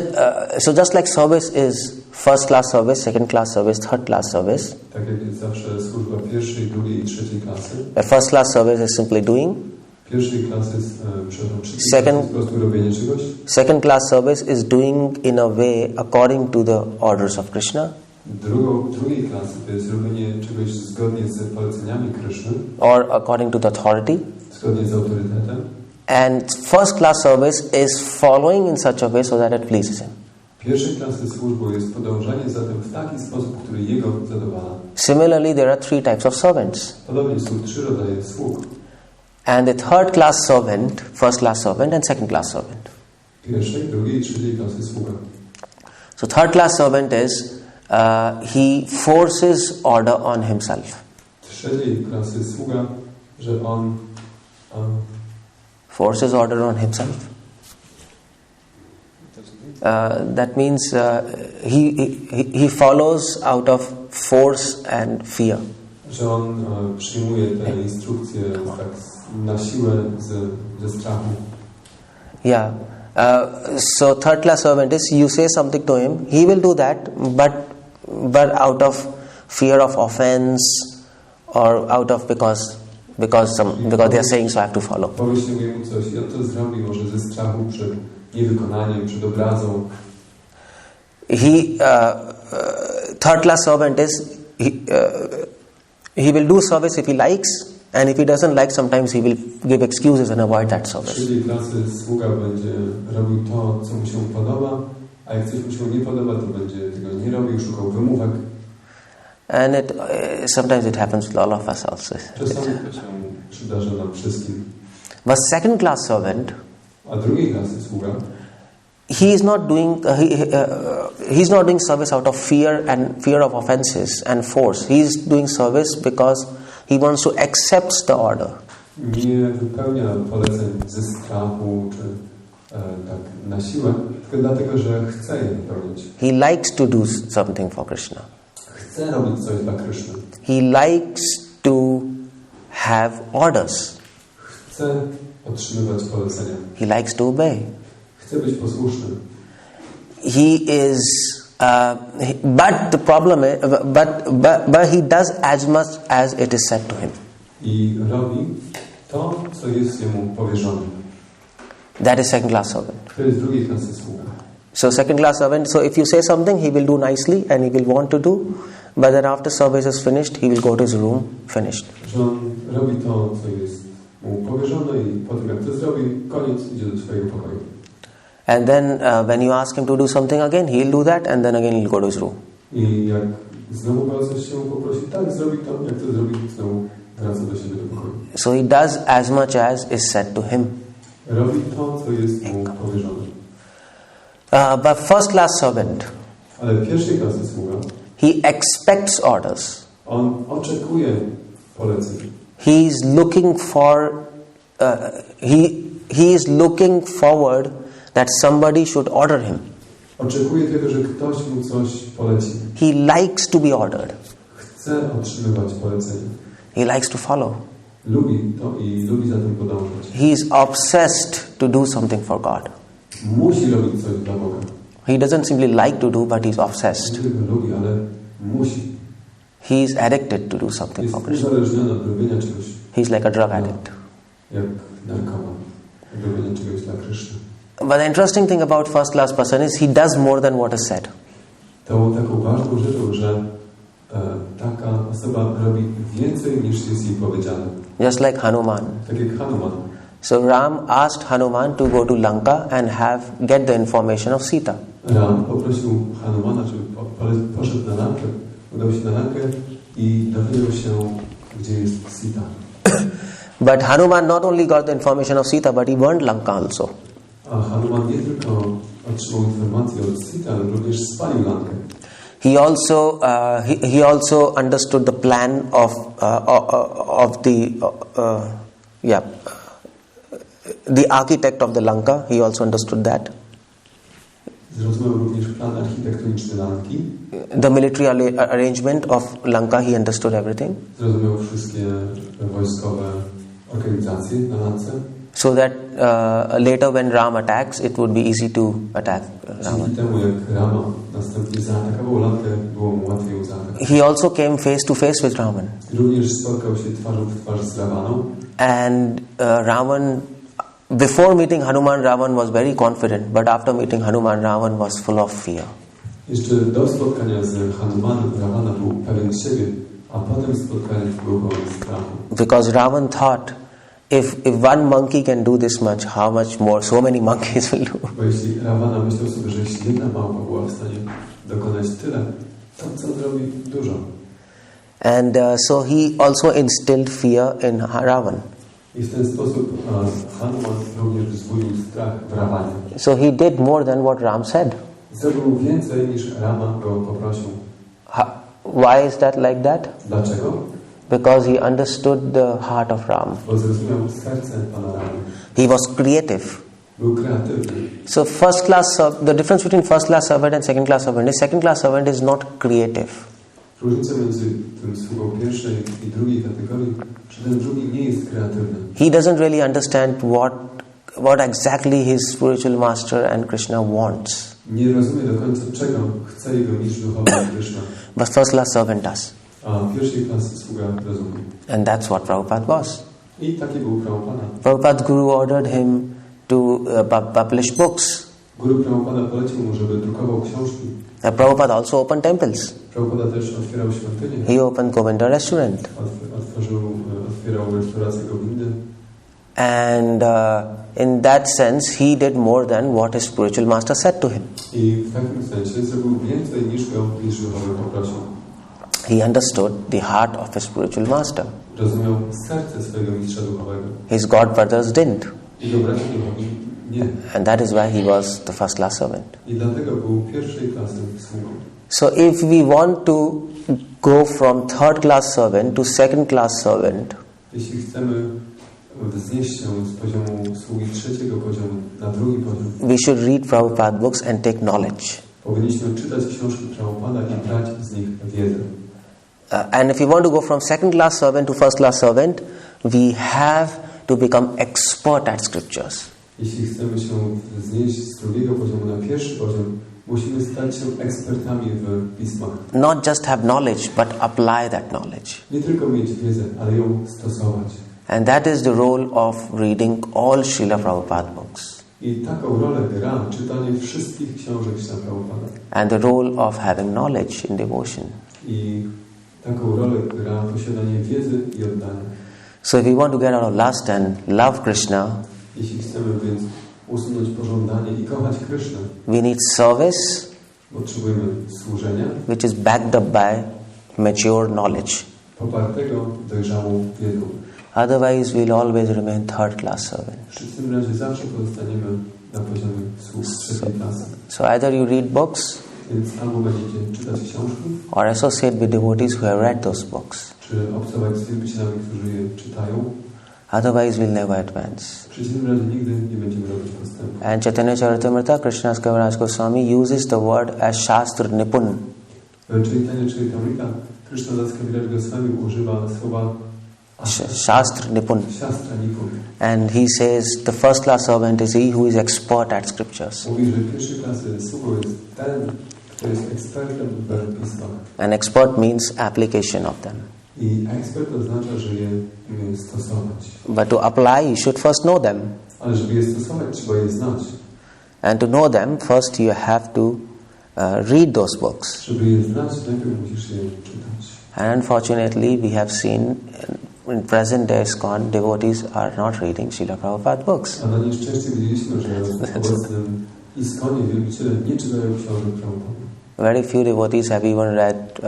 so just like service is first class service, second class service, third class service. Tak jak jest zawsze służba pierwszej, drugiej i trzeciej klasy. First class service is simply doing. Pierwszej klasy jest po prostu robienie czegoś. Second class service is doing in a way according to the orders of Krishna. Drugiej klasy to jest robienie czegoś zgodnie z poleceniami Kryszny. Or according to the authority. Zgodnie z autorytetem. And first class service is following in such a way so that it pleases him. Pierwszej klasy służbą jest podążanie za tym w taki sposób, który jego zadowala. Similarly, there are three types of servants. Podobnie są 3 rodzaje sług. And the third class servant, first class servant and second class servant. Pierwszej, drugiej i trzeciej klasy sługa. So third class servant is he forces order on himself. Trzeciej klasy sługa, że on forces order on himself. That means he follows out of force and fear. Że on przyjmuje te instrukcje tak na siłę ze strachu. Yeah. So third class servant is you say something to him, he will do that, but out of fear of offense or out of because they are saying so I have to follow. Powiesz mu coś i on to zrobi może ze strachu przed niewykonaniem, przed obrazą. Third class servant is he will do service if he likes, and if he doesn't like, sometimes he will give excuses and avoid that service. Trzeciej klasy sługa będzie robił to, co mu się podoba, a jak coś mu się nie podoba, to będzie tego nie robił, szukał wymówek. And sometimes it happens with all of us also. Czasami to się przydarza nam wszystkim. But second class servant, a drugiej klasy sługa, he is not doing he's not doing service out of fear of offenses and force. He is doing service because he wants to accept the order. Nie wypełnia poleceń ze strachu czy tak na siłę, tylko dlatego, że chce je wypełnić. He likes to do something for Krishna. Chce robić coś dla Kryszny. He likes to have orders. Chce otrzymywać polecenia. He likes to obey. Chce być posłuszny. He is, but the problem is, but he does as much as it is said to him. I robi to, co jest jemu powierzone. That is second class servant. To jest drugiej klasy sługa. So second class servant, so if you say something, he will do nicely and he will want to do, but then after service is finished, he will go to his room, finished. Że on robi to, co jest mu powierzone i potem jak to zrobi, koniec, idzie do swojego pokoju. And then when you ask him to do something again, he'll do that and then again he'll go to his room. I jak znowu go coś się poprosi, tak, zrobi to, jak to zrobi, znowu wraca do siebie do pokoju. So he does as much as is said to him. Robi to, co jest mu powierzone. But first class servant, ale pierwszej klasy sługa, he expects orders. On oczekuje poleceń. He is looking for he is looking forward that somebody should order him. Oczekuje tego, że ktoś mu coś poleci. He likes to be ordered. Chce otrzymywać polecenia. He likes to follow. Lubi to i lubi za tym podążać. He is obsessed to do something for God. Musi robić coś dla Boga. He doesn't simply like to do, but he's obsessed. Nie tylko lubi, ale musi. He is addicted to do something for Krishna. Jest uzależniony od robienia czegoś. He's like a drug addict. Jak narkoman. Robienia czegoś dla Kryszny. But the interesting thing about first class person is he does more than what is said. To taką ważną rzeczą, że taka osoba robi więcej niż jest jej powiedziane. Just like Hanuman. Tak jak Hanuman. So Ram asked Hanuman to go to Lanka and get the information of Sita. Ram poprosił Hanumana, żeby poszedł na Lankę, udał się na Lankę i dowiedział się, gdzie jest Sita. But Hanuman not only got the information of Sita, but he burned Lanka also. A Hanuman nie tylko otrzymał informację od Sita, ale również spalił Lankę. He also understood the plan of the architect of the Lanka. He also understood that. Zrozumiał również plan architektoniczny Lanki. The military arrangement of Lanka, he understood everything. Zrozumiał wszystkie wojskowe organizacje na Lance. So that later when Ram attacks, it would be easy to attack Rama. Dzięki temu, jak Rama następnie zaatakował Lankę, było mu łatwiej ją zaatakować. He also came face to face with Ravan. Również spotkał się twarzą w twarz z Ravaną. And Ravan, before meeting Hanuman, Ravan was very confident, but after meeting Hanuman, Ravan was full of fear. Jeszcze do spotkania z Hanumanem Ravana był pewien siebie, a potem spotkanie był pełen strachu. Because Ravan thought, if one monkey can do this much, how much more so many monkeys will do. Bo jeśli Ravana myślał sobie, że jeśli jedna małpa była w stanie dokonać tyle, to co zrobi dużo. And so he also instilled fear in Ravan. I w ten sposób Hanuman również wzbudził strach w Ravanie. So he did more than what Ram said. Zrobił więcej niż Rama go poprosił. Why is that like that? Dlaczego? Because he understood the heart of Ram. Bo zrozumiał serce Pana Ramy. He was creative. Był kreatywny. So the difference between first class servant and second class servant is second class servant is not creative. Różnica między tym sługą pierwszej i drugiej kategorii, że ten drugi nie jest kreatywny. He doesn't really understand what exactly his spiritual master and Krishna wants. Nie rozumie do końca, czego chce jego mistrz duchowy Krishna. But first class servant does. A pierwszej klasy sługa rozumie. And that's what Prabhupada was. I taki był Prabhupada. Prabhupada's guru ordered him to publish books. Guru Prabhupada polecił mu, żeby drukował książki. Prabhupada also opened temples. Prabhupada też otwierał świątynię. He opened Govinda restaurant. Otwierał restaurację Govindy. And in that sense, he did more than what his spiritual master said to him. I w takim sensie zrobił więcej niż go mistrz duchowy poprosił. He understood the heart of his spiritual master. Rozumiał serce swojego mistrza duchowego. His god brothers didn't. Jego bracia duchowi nie. And that is why he was the first class servant. I dlatego był pierwszej klasy sługą. So if we want to go from third class servant to second class servant, jeśli chcemy wznieść się z poziomu sługi trzeciego poziomu na drugi poziom, we should read Prabhupada books and take knowledge. Powinniśmy czytać książki Prabhupada i brać z nich wiedzę. And if we want to go from second class servant to first class servant, we have to become expert at scriptures. Jeśli chcemy się wznieść z drugiego poziomu na pierwszy poziom, musimy stać się ekspertami w pismach. Not just have knowledge, but apply that knowledge. Nie tylko mieć wiedzę, ale ją stosować. And that is the role of reading all Srila Prabhupada books. I taką rolę gra czytanie wszystkich książek Srila Prabhupada. And the role of having knowledge in devotion. I taką rolę gra posiadanie wiedzy i oddania. So if we want to get out of lust and love Krishna, jeśli chcemy więc usunąć pożądanie i kochać Krishnę, we need service, potrzebujemy służenia, which is backed up by mature knowledge. Popartego dojrzałą wiedzą. Otherwise, we'll always remain third class servant. W tym razie zawsze pozostaniemy na poziomie sług trzeciej klasy. So either you read books, więc albo będziecie czytać książki, or associate with devotees who have read those books. Czy obcować z wielbicielami, którzy je czytają. Otherwise, we'll never advance. W przeciwnym razie nigdy nie będziemy robić postępu. And Chaitanya Charitamrita, Krishna Consciousness Swami uses the word as Shastra Nipun. Chaitanya Charitamrita, Krishna Consciousness Swami używa słowa Shastra Nipun. Shastra Nipun. And he says the first class servant is he who is expert at scriptures. Mówi, że pierwszej klasy sługą jest ten, kto jest ekspertem w pismach. An expert means application of them. I ekspert oznacza, że je stosować. But to apply, you should first know them. Ale żeby je stosować, trzeba je znać. And to know them, first you have to read those books. Żeby je znać, najpierw musisz je czytać. And unfortunately, we have seen in present day ISKCON, devotees are not reading Srila Prabhupada books. A na nieszczęście widzieliśmy, że w obecnym ISKCONie wielbiciele nie czytają książek Prabhupada. Very few devotees have even read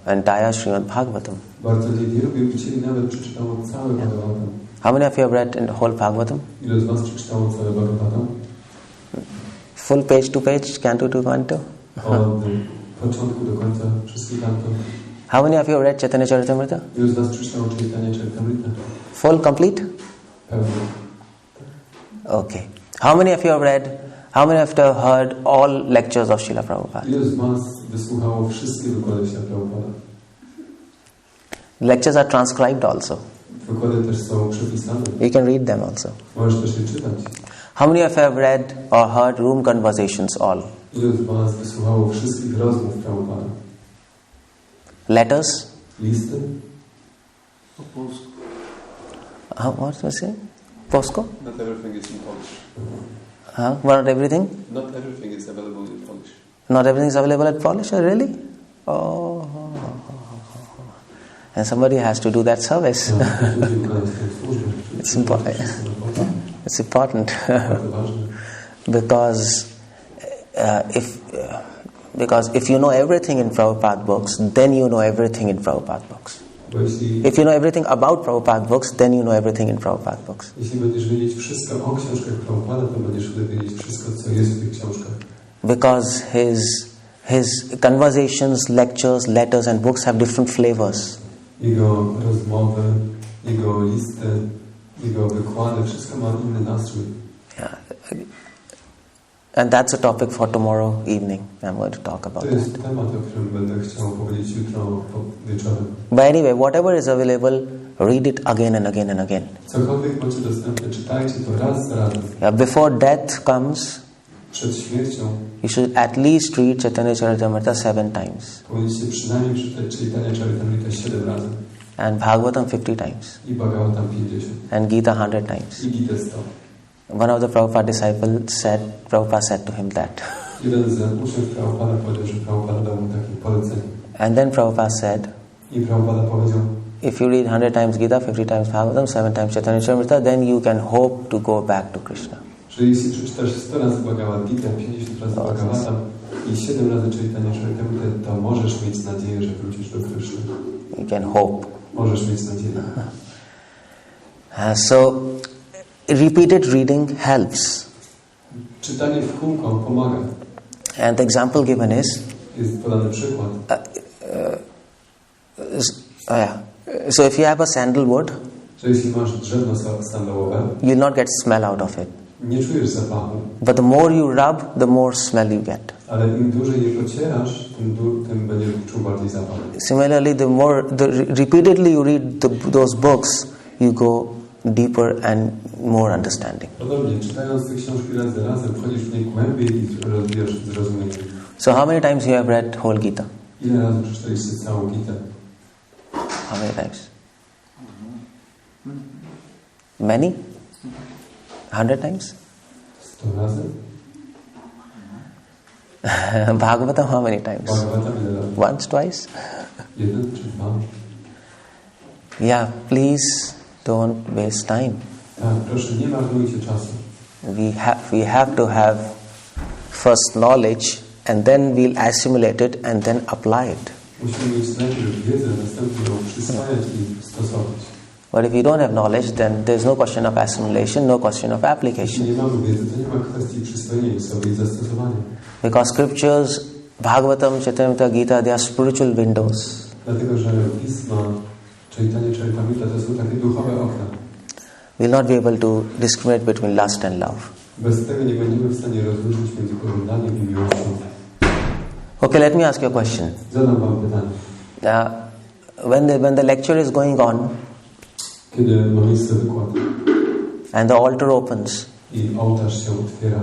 entire Srimad Bhagavatam. Bardzo niewielu wielbicieli nawet przeczytało całe Bhagavatam. How many of you have read in the whole Bhagavatam? Ile z was przeczytało całe Bhagavatam? Full page to page, canto to canto? Od początku do końca wszystkich kantów. How many of you have read Chaitanya Charitamrita? Ile z was przeczytało Chaitanya Charitamrita? Full, complete? Pewnie. Okay. How many of you have read How many of you have heard all lectures of Srila Prabhupada? Ile z was wysłuchało wszystkie wykłady Srila Prabhupada? Lectures are transcribed also. Wykłady też są przepisane. You can read them also. Możesz też je czytać. How many of you have read or heard room conversations all? Ile z was wysłuchało wszystkich rozmów Prabhupada? Letters? Listy? What was it? Polsko? Not everything is in Polish. Not everything? Not everything is available in Polish. Not everything is available in Polish? Really? Oh. And somebody has to do that service. It's important. It's important. Because if you know everything in Prabhupada books, then you know everything in Prabhupada books. If you know everything about Prabhupada books, then you know everything in Prabhupada books. Jeśli będziesz wiedzieć wszystko o książkach Prabhupada, to będziesz wiedzieć wszystko, co jest w tych książkach. Because his conversations, lectures, letters and books have different flavors. Jego rozmowy, jego listy, jego wykłady, wszystko ma inny nastrój. Yeah. And that's a topic for tomorrow evening. I'm going to talk about To jest temat, o którym będę chciał powiedzieć jutro wieczorem. But anyway, whatever is available, read it again and again and again. Cokolwiek macie dostępne, czytajcie to raz za razem. Yeah, before death comes, Przed śmiercią you should at least read Chaitanya Charitamrita 7 times. powinniście przynajmniej przeczytać Chaitanya Charitamrita 7 razy. And Bhagavatam 50 times. I Bhagavatam 50. And Gita 100 times. I Gita 100. One of the Prabhupada disciples Prabhupada said to him that. Jeden z uczniów Prabhupada powiedział, że Prabhupada dał mu takie polecenie. And then Prabhupada said, I Prabhupada powiedział, if you read 100 times Gita, 50 times Bhagavatam, 7 times Chaitanya Charitamrita, then you can hope to go back to Krishna. że jeśli przeczytasz 100 razy Bhagavad Gita, 50 razy Bhagavatam i 7 razy Chaitanya Charitamrita, to możesz mieć nadzieję, że wrócisz do Kryszny. You can hope. Możesz mieć nadzieję. So, repeated reading helps. Czytanie w kółko pomaga. And the example given is, Jest podany przykład. So if you have a sandalwood, Że jeśli masz drzewno sandałowe, you'll not get smell out of it. nie czujesz zapachu. But the more you rub, the more smell you get. Ale im dłużej je pocierasz, tym będziesz czuł bardziej zapach. Similarly, repeatedly you read those books, you go deeper and more understanding. Podobnie, czytając te książki raz za razem, wchodzisz w nie głębiej i rozwijasz zrozumienie. So how many times you have read whole Gita? Ile razy przeczytaliście całą Gitę? How many times? Many? 100 times? 100 razy? Bhagavatam how many times? Bhagavatam ile razy? Once, twice? Jeden czy dwa? Yeah, please don't waste time. Tak, proszę, nie marnujcie czasu. We have to have first knowledge and then we'll assimilate it and then apply it. Musimy mieć najpierw wiedzę, następnie ją przyswajać i stosować. But if you don't have knowledge, then there's no question of assimilation, no question of Jeśli application. nie mamy wiedzy, to nie ma kwestii przyswojenia sobie i zastosowania. Because scriptures, Bhagavatam, Chaitanya, Gita, they are spiritual windows. Dlatego, że pisma, Chaitanya Charitamrita to są takie duchowe okna. We'll not be able to discriminate between lust and love. Bez tego nie będziemy w stanie rozróżnić między pożądaniem i miłością. Okay, let me ask you a question. Zadam wam pytanie. When the lecture is going on, Kiedy ma miejsce wykład and the altar opens, i ołtarz się otwiera,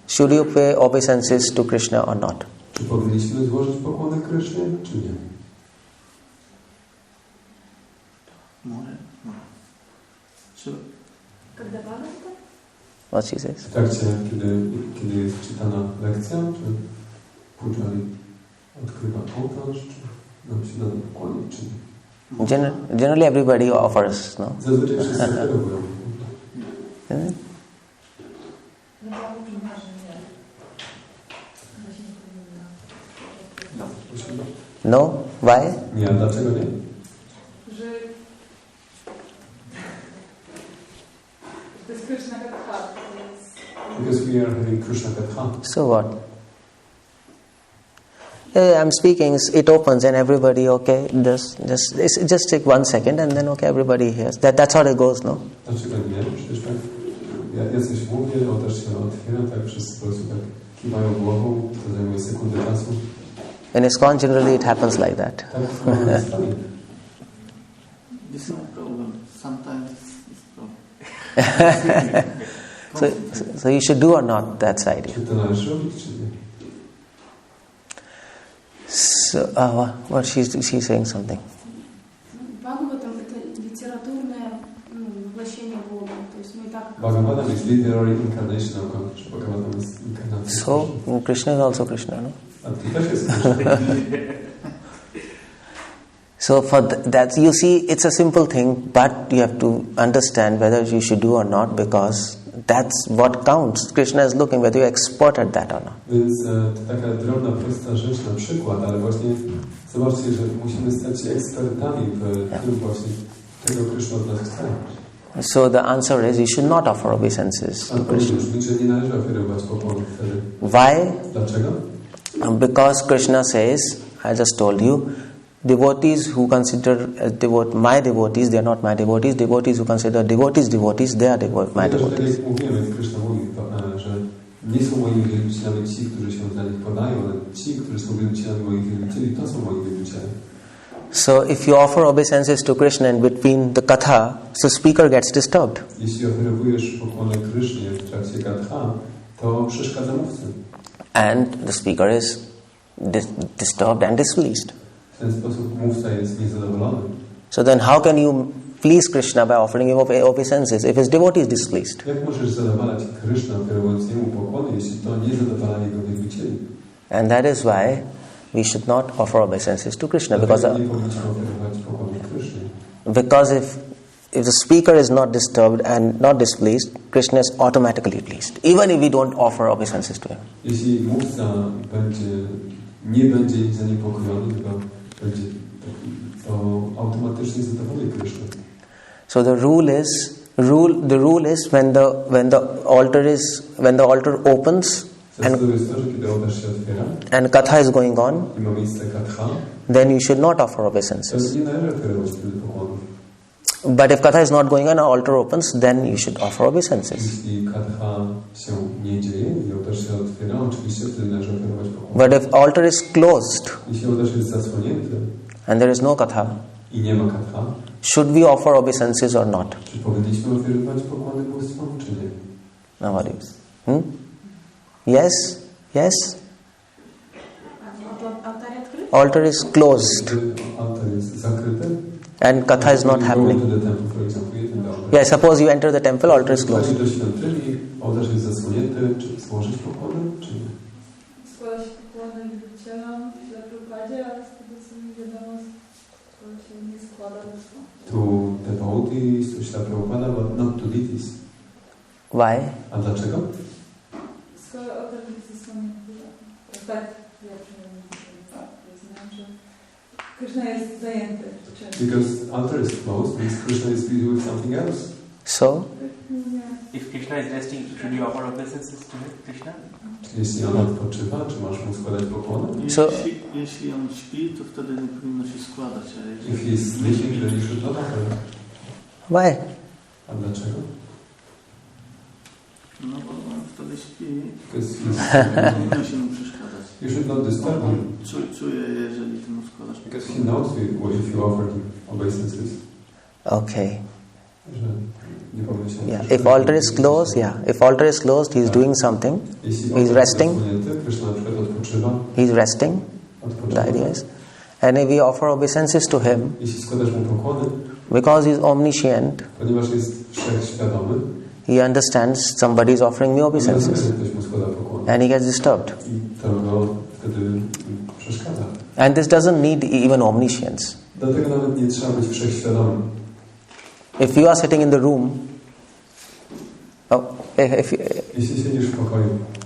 should you pay obeisances to Krishna or not? czy powinniśmy złożyć pokłony Krysznie, czy nie? What she says? W trakcie, kiedy jest czytana lekcja, czy puczali odkrywa ołtarz, czy nam się nada pokłonić, czy nie? Generally everybody offers, no? Zazwyczaj wszyscy oferują. No? Why? Nie, a dlaczego nie? Because we are having Krishna Katha. So what? I'm speaking, it opens and everybody, okay, just take 1 second and then okay, everybody hears. That's how it goes, no? Dlaczego nie? Przecież tak ja coś mówię, on też się otwiera, tak wszyscy po prostu tak kiwają głową, to zajmuje sekundę czasu. In ISKCON generally it happens like that. Tak w Kościele. This is no problem. Sometimes it's problem. So you should do or not, that's the idea. Czy to należy robić, czy nie? So, what she's saying something. Бхагаватам это литературное воплощение Бога. То есть мы так. Bhagavatam is literary incarnation of God. Bhagavatam is incarnation. So Krishna is also Krishna, no? A ty też jest Krishna. So for that, you see, it's a simple thing, but you have to understand whether you should do or not, because that's what counts. Krishna is looking whether you're expert at that or not. Więc to taka drobna, prosta rzecz na przykład, ale właśnie zobaczcie, że musimy stać się ekspertami w tym właśnie, czego Krishna od nas chce. So the answer is you should not offer obeisances to Krishna. Nie należy oferować pokłonów wtedy. Why? Dlaczego? Because Krishna says, I just told you, devotees who consider my devotees, they are not my devotees. Devotees who consider devotees, they are my devotees. Tak jak mówimy, Krishna mówi, że nie są moimi wielbicielami ci, którzy się dla nich podają, ale ci, którzy są wielbicielami moich wielbicieli, to są moi wielbiciele. So if you offer obeisances to Krishna in between the katha, so speaker gets disturbed. Jeśli oferujesz pokłonę Krysznie w trakcie katha, to przeszkadza mówcy. And the speaker is disturbed and displeased. W ten sposób mówca jest niezadowolony. So then how can you please Krishna by offering him obeisances if his devotee is displeased? Jak możesz zadowalać Kryszna, oferując jemu pokłony, jeśli to nie zadowala jego wielbicieli? And that is why we should not offer obeisances to Krishna, because if the speaker is not disturbed and not displeased, Krishna is automatically pleased, even if we don't offer obeisances to him. Jeśli mówca nie będzie zaniepokojony, tylko będzie to automatycznie zadowoli Krishna. So the rule is when the altar opens and katha is going on, then you should not offer obeisances. But if katha is not going on and altar opens, then you should offer obeisances. But if altar is closed and there is no katha, should we offer obeisances or not? Now what is? Yes? Yes? Altar is closed and katha is not happening. Yeah, suppose you enter the temple, altar is closed. To devotees, to Śla Prabhupada, but not to deities. Why? A dlaczego? Because altar is closed, means Krishna is busy with something else. So? If Krishna is resting, should you offer obeisances to Krishna? Jeśli on odpoczywa, czy masz mu składać pokłony? Jeśli on śpi, to wtedy nie powinno się składać. If he is sleeping, then you should not offer. Why? A dlaczego? No bo on wtedy śpi. Nie powinno się mu przeszkadzać. You should not disturb him. Czuje, jeżeli ty mu składasz. Because he knows if you offer him obeisances. Okay. Yeah. If altar is closed, he is doing something. He is resting. He is resting. The idea is. And if we offer obeisances to him, because he is omniscient, he understands somebody is offering me obeisances. And he gets disturbed. And this doesn't need even omniscience. If you are sitting in the room,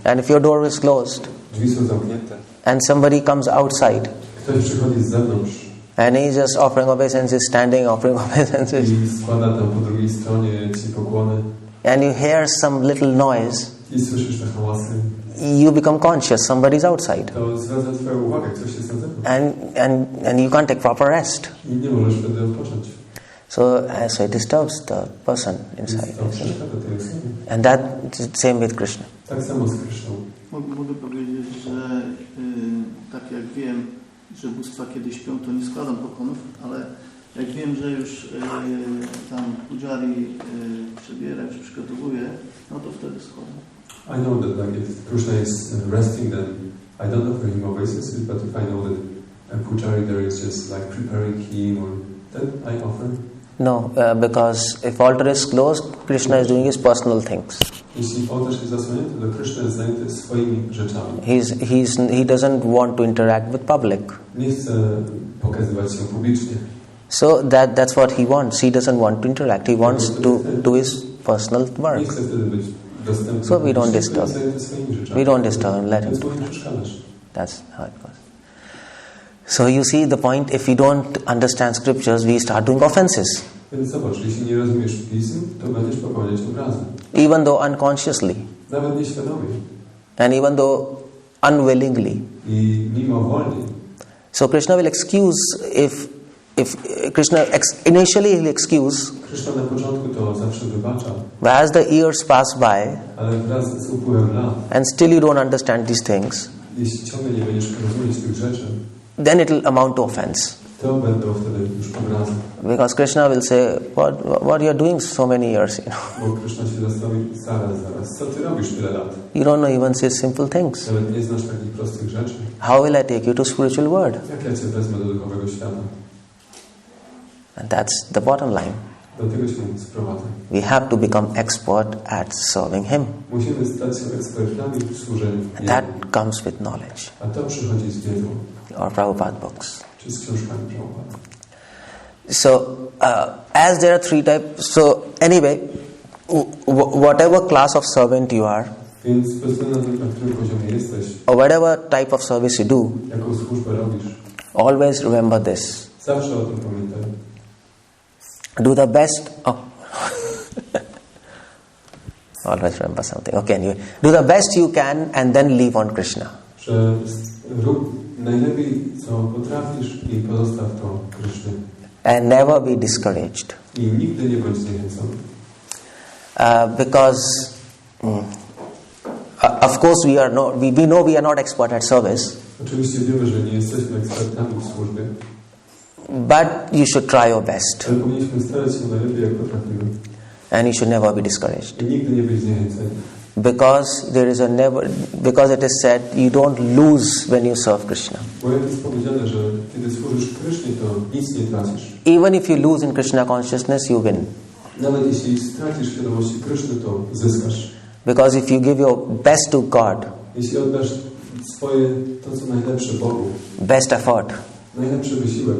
and if your door is closed, and somebody comes outside, and he is just offering obeisances, standing, offering obeisances, and you hear some little noise, you become conscious somebody is outside, and you can't take proper rest. So it disturbs the person inside. And that's the same with Krishna. Tak samo z Kryszną. Mogę powiedzieć, że tak jak wiem, że bóstwa kiedy śpią, to nie składam pokonów, ale jak wiem, że już tam pujari przebiera, już przygotowuje, no to wtedy składam. I know that like if Krishna is resting, then I don't offer him obeisances, but if I know that a pujari there is just like preparing him, or then I offer. No, because if altar is closed, Krishna is doing his personal things. Jeśli ołtarz jest zasłonięty, to Krishna jest zajęty swoimi rzeczami. He doesn't want to interact with public. Nie chce pokazywać się publicznie. So that's what he wants. He doesn't want to interact. He wants to do his personal work. Nie chce wtedy być dostępny. So we don't disturb. We don't disturb him. Let him. That's how it goes. So you see the point, if we don't understand scriptures, we start doing offenses. Więc zobacz, jeśli nie rozumiesz pism, to będziesz popełniać obrazy. Even though unconsciously. Nawet nieświadomie. And even though unwillingly. I mimowolnie. So Krishna will excuse if Krishna initially he'll excuse. Krishna na początku to zawsze wybacza. But as the years pass by. Ale wraz z upływem lat. And still you don't understand these things. Jeśli ciągle nie będziesz rozumieć tych rzeczy. Then it will amount to offense. To będą wtedy już obrazy. Because Krishna will say, what you are doing so many years, you know. Bo Krishna się zastanowi, zaraz, co ty robisz tyle lat? You don't know even say simple things. Nawet nie znasz takich prostych rzeczy. How will I take you to spiritual world? Jak ja cię wezmę do duchowego świata? And that's the bottom line. Do tego się sprowadza. We have to become expert at serving Him. Musimy stać się ekspertami w służeniu. And that comes with knowledge. A to przychodzi z wiedzą. Or Prabhupada books. Czy z książkami Prabhupada. So, as there are three types, so anyway, whatever class of servant you are, Więc bez względu na którym poziomie jesteś, or whatever type of service you do, jaką służbę robisz, always remember this. zawsze o tym pamiętaj. Do the best. Oh. Always remember something. Okay, anyway. Do the best you can and then leave on Krishna. Że rób najlepiej, co potrafisz i pozostaw to Kryszny. And never be discouraged. I nigdy nie bądź zniechęcony. Because of course we know we are not expert at service. Oczywiście wiemy, że nie jesteśmy ekspertami w służbie. But you should try your best. Ale powinniśmy starać się najlepiej, jak potrafimy. And you should never be discouraged. I nigdy nie być zniechęceni. Because it is said you don't lose when you serve Krishna. Bo jest powiedziane, że kiedy służysz Krysznie, to nic nie tracisz. Even if you lose in Krishna consciousness, you win. Nawet jeśli stracisz świadomości Kryszny, to zyskasz. Because if you give your best to God, jeśli oddasz swoje, to co najlepsze Bogu, best effort, najlepszy wysiłek,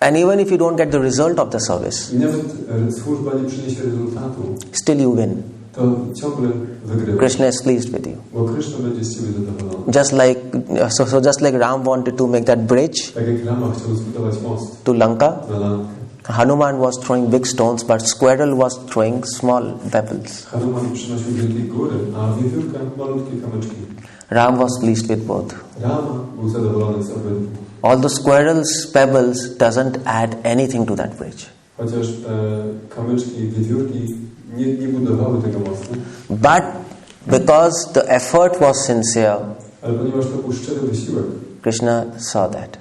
and even if you don't get the result of the service, i nawet służba nie przyniesie rezultatu, still you win. To ciągle wygrywasz. Krishna is pleased with you. Bo Krishna będzie z ciebie zadowolony. Just like Ram wanted to make that bridge, tak jak Rama chciał zbudować most to Lanka, na Lankę. Hanuman was throwing big stones, but Squirrel was throwing small pebbles. Hanuman przynosił wielkie góry, a wiewiórka malutkie kamyczki. Ram was pleased with both. Rama był zadowolony z obydwu. All the squirrel's pebbles doesn't add anything to that bridge. Chociaż te kamyczki i wiewiórki nie budowały tego mostu. But because the effort was sincere, ale ponieważ to był szczery wysiłek, Krishna saw that.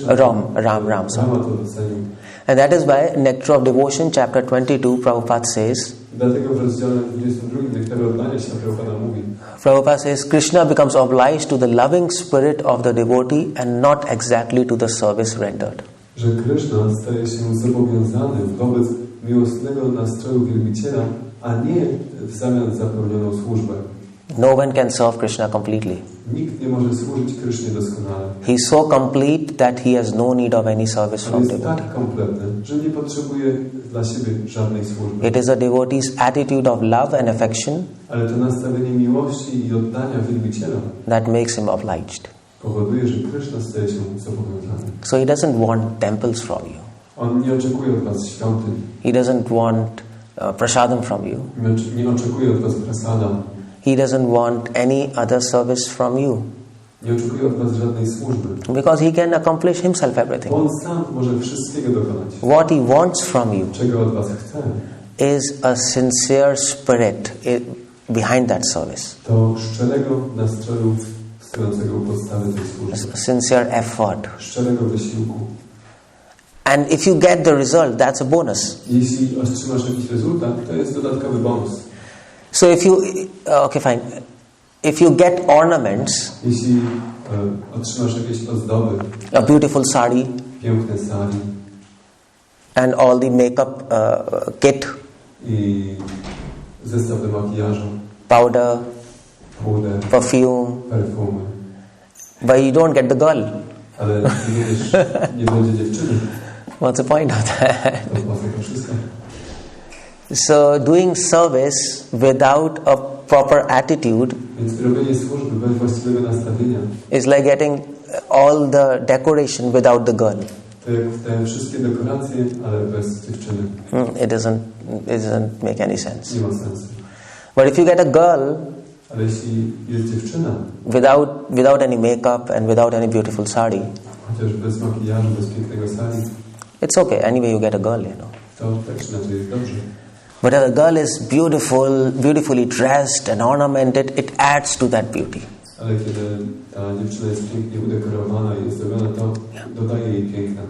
Ram saw. Rama to docenił. And that is why Nectar of Devotion, chapter 22, Prabhupada says, dlatego w rozdziale 22 Nektaru Oddania się Prabhupada mówi, Prabhupada says, Krishna becomes obliged to the loving spirit of the devotee and not exactly to the service rendered. Że Krishna staje się zobowiązany wobec miłosnego nastroju wielbiciela, a nie w zamian za pełnioną służbę. No one can serve Krishna completely. Nikt nie może służyć Krysznie doskonale. He is so complete that he has no need of any service from devotee. Jest tak kompletny, że nie potrzebuje dla siebie żadnej służby. It is a devotee's attitude of love and affection, ale to nastawienie miłości i oddania wielbiciela that makes him obliged. powoduje, że Kryszna staje się zobowiązany. So he doesn't want temples from you. On nie oczekuje od was świątyń. He doesn't want prasadam from you. Nie oczekuje od was prasada. He doesn't want any other service from you. Nie oczekuje od was żadnej służby. Because he can accomplish himself everything. Bo on sam może wszystkiego dokonać. What he wants from you Czego od was chce? is a sincere spirit behind that service. To szczerego nastroju stojącego u podstawy tej służby. A sincere effort. Szczerego wysiłku. And if you get the result, that's a bonus. Jeśli otrzymasz jakiś rezultat, to jest dodatkowy bonus. So if you, okay fine, if you get ornaments, Jeśli otrzymasz jakieś ozdoby, a beautiful sari, piękne sari and all the makeup kit, i zestaw do makijażu, powder, puder, perfume, perfumy, but you don't get the girl, ale nie będzie dziewczyny, what's the point of that? to po co to wszystko? So doing service without a proper attitude Więc robienie służby bez właściwego nastawienia is like getting all the decoration without the girl. to jak te wszystkie dekoracje, ale bez dziewczyny. It doesn't make any sense. Nie ma sensu. But if you get a girl Ale jeśli jest dziewczyna, without any makeup and without any beautiful sari, chociaż bez makijażu, bez pięknego sari, it's okay. Anyway, you get a girl, to tak czy inaczej jest dobrze. But if a girl is beautifully dressed and ornamented, it adds to that beauty. Ale kiedy ta dziewczyna jest pięknie udekorowana i zdobiona, to dodaje jej piękna.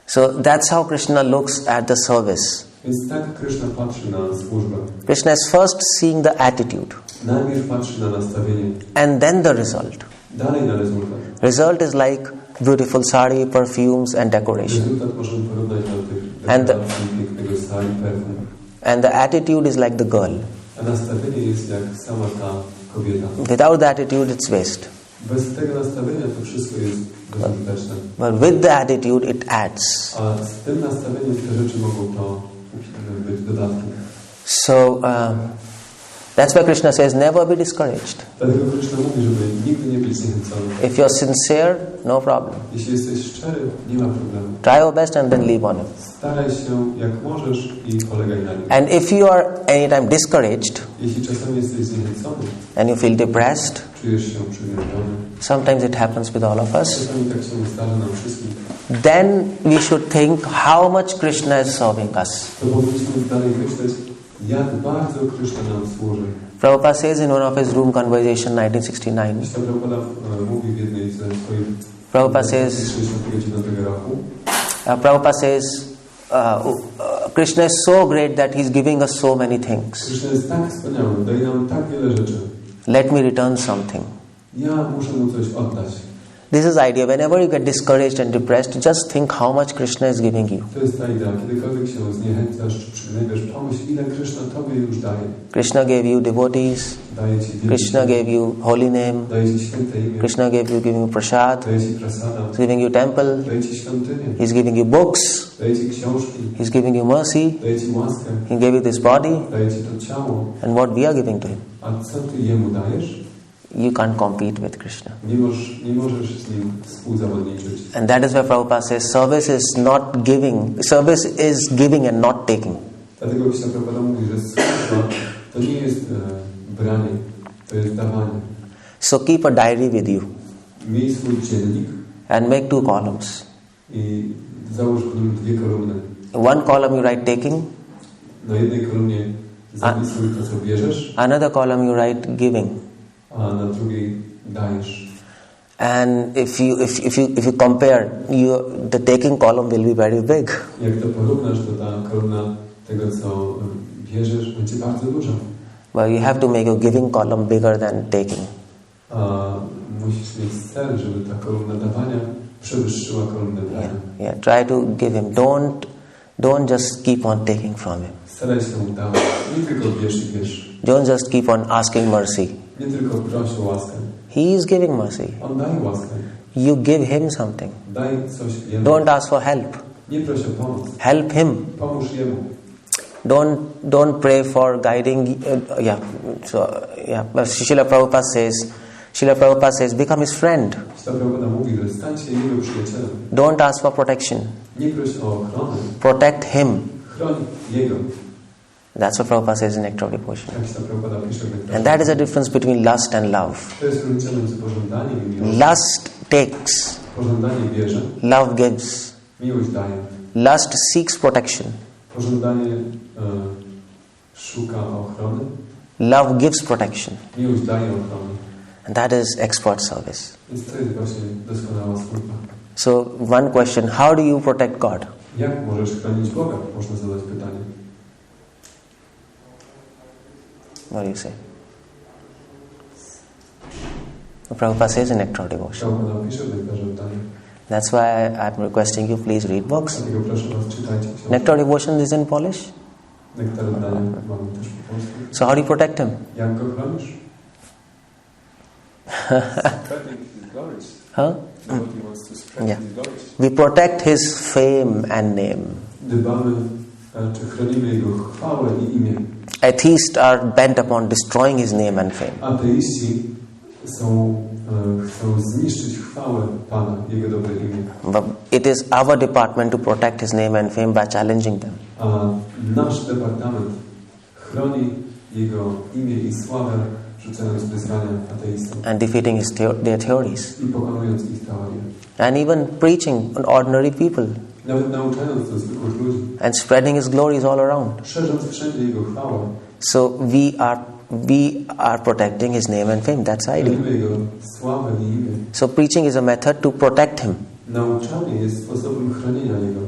So that's how Krishna looks at the service. Więc tak Krishna patrzy na służbę. Krishna is first seeing the attitude. Najpierw patrzy na nastawienie, And then the result. dalej na rezultat. Result is like beautiful sari, perfumes and decoration. Rezultat możemy porównać do tych And dekoracji, pięknego sari, perfum. And the attitude is like the girl. A nastawienie jest jak sama ta kobieta. Without the attitude, it's waste. Bez tego nastawienia to wszystko jest bezużyteczne. But with the attitude, it adds. A z tym nastawieniem te rzeczy mogą to być dodatkiem. So that's why Krishna says, never be discouraged. Dlatego Krishna mówi, żeby nigdy nie być zniechęcony. If you're sincere, no problem. Jeśli jesteś szczery, nie ma problemu. Try your best and then leave on it. Staraj się jak możesz i polegaj na nim. And if you are anytime discouraged Jeśli czasami jesteś zniechęcony, and you feel depressed, czujesz się przygnębiony, sometimes it happens with all of us, czasami tak się zdarza nam wszystkim, then we should think how much Krishna is serving us. to powinniśmy dalej myśleć, jak bardzo Krishna nam służy. Prabhupada says in one of his room conversation 1969, Krishna Prabhupada mówi w jednej ze swoich Prabhupada says, 69 roku, Prabhupada says, Krishna is so great that he's giving us so many things. Krishna jest tak wspaniały, daje nam tak wiele rzeczy. Let me return something. Ja muszę mu coś oddać. This is the idea. Whenever you get discouraged and depressed, just think how much Krishna is giving you. To jest ta idea. Kiedykolwiek się zniechęcasz czy przygnębiasz, pomyśl, ile Krishna Tobie już daje. Krishna gave you devotees. Daje Ci Krishna gave you holy name. daje Ci święte imię. Krishna giving you prasad. Daje Ci prasada. He's giving you temple. Daje Ci świątynię. He's giving you books. Daje Ci książki. He's giving you mercy. Daje Ci łaskę. He gave you this body. Daje Ci to ciało. And what we are giving to him? A co Ty Jemu dajesz? You can't compete with Krishna. Nie możesz z Nim współzawodniczyć. And that is why Prabhupada says service is not giving. Service is giving and not taking. Dlatego Krishna Prabhupada mówi, że służba to nie jest branie, to jest dawanie. So keep a diary with you Miej swój dziennik and make 2 columns. i załóż w nim 2 kolumny. One column you write taking. Na jednej kolumnie zapisuj to, co bierzesz, Another column you write giving. a na drugiej dajesz. And if you compare, the taking column will be very big. Jak to porównasz, to ta kolumna tego, co bierzesz, będzie bardzo duża. But you have to make your giving column bigger than taking. A musisz mieć cel, żeby ta kolumna dawania przewyższyła kolumnę brania. Yeah. Try to give him. Don't just keep on taking from him. Staraj się dawać. Nie tylko bierz i bierz. Don't just keep on asking mercy. Nie tylko proś o łaskę. He is giving mercy. On daje łaskę. You give him something. Daj coś jemu. Don't ask for help. Nie proś o pomoc. Help him. Pomóż jemu. Don't pray for guiding. But Srila Prabhupada says, become his friend. Krishna Prabhupada mówi, że stań się jego przyjacielem. Don't ask for protection. Nie proś o ochronę. Protect him. Chroń jego. That's what Prabhupada says in Nectar of Devotion. Tak się to Prabhupada pisze w Nektarze. And that is the difference between lust and love. To jest różnica między pożądaniem i miłością. Lust takes, Pożądanie bierze, love gives. miłość daje. Lust seeks protection. Pożądanie szuka ochrony, Love gives protection. miłość daje ochronę. And that is expert service. Więc to jest właśnie doskonała służba. So one question, how do you protect God? Jak możesz chronić Boga? Można zadać pytanie. What do you say? Prabhupada says in Nectar of Devotion. Prabhupada pisze w Nektarze pytanie. That's why I'm requesting you, please read books. Dlatego proszę was, czytajcie książki. Nectar of Devotion is in Polish. Nektar oddania mamy też po polsku. So how do you protect him? Jak go chronisz? Spreading his glories. Huh? Devotee wants to spread Yeah. his glories. We protect his fame and name. Dbamy, czy chronimy jego chwałę i imię. Atheists are bent upon destroying his name and fame. Ateiści chcą zniszczyć chwałę Pana, Jego dobre imię. But it is our department to protect his name and fame by challenging them. A nasz departament chroni Jego imię i sławę, rzucając wyzwania ateistom And defeating their theories. i pokonując ich teorie. And even preaching on ordinary people. Nawet nauczając to zwykłych ludzi. And spreading his glories all around. Szerząc wszędzie Jego chwałę. So we are protecting his name and fame. That's the idea. Chronimy Jego sławę i imię. So preaching is a method to protect him. Nauczanie jest sposobem chronienia Jego.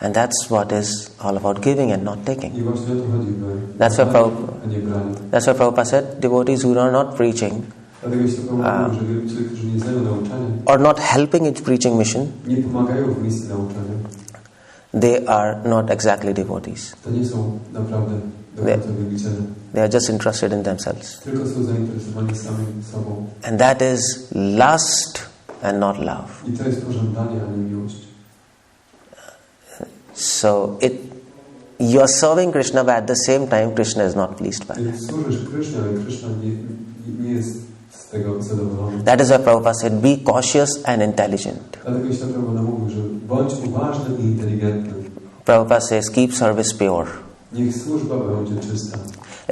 And that's what is all about giving and not taking. I właśnie o to chodzi, That's why a nie branie. That's why Prabhupada said, devotees who are not preaching Dlatego jeśli Prabhupada mówi, że wielbiciele, którzy nie znają nauczania, or not helping in preaching mission, nie pomagają w misji nauczania, they are not exactly devotees. to nie są naprawdę do końca wielbiciele. They are just interested in themselves. Tylko są zainteresowani samym sobą. And that is lust and not love. I to jest pożądanie, a nie miłość. So you are serving Krishna, but at the same time Krishna is not pleased by it. Więc służysz Krishna, ale Krishna nie jest z tego zadowolony. That is why Prabhupada said, be cautious and intelligent. Dlatego jeśli Prabhupada mówił, że bądź uważny i inteligentny. Prabhupada says, keep service pure. Niech służba będzie czysta.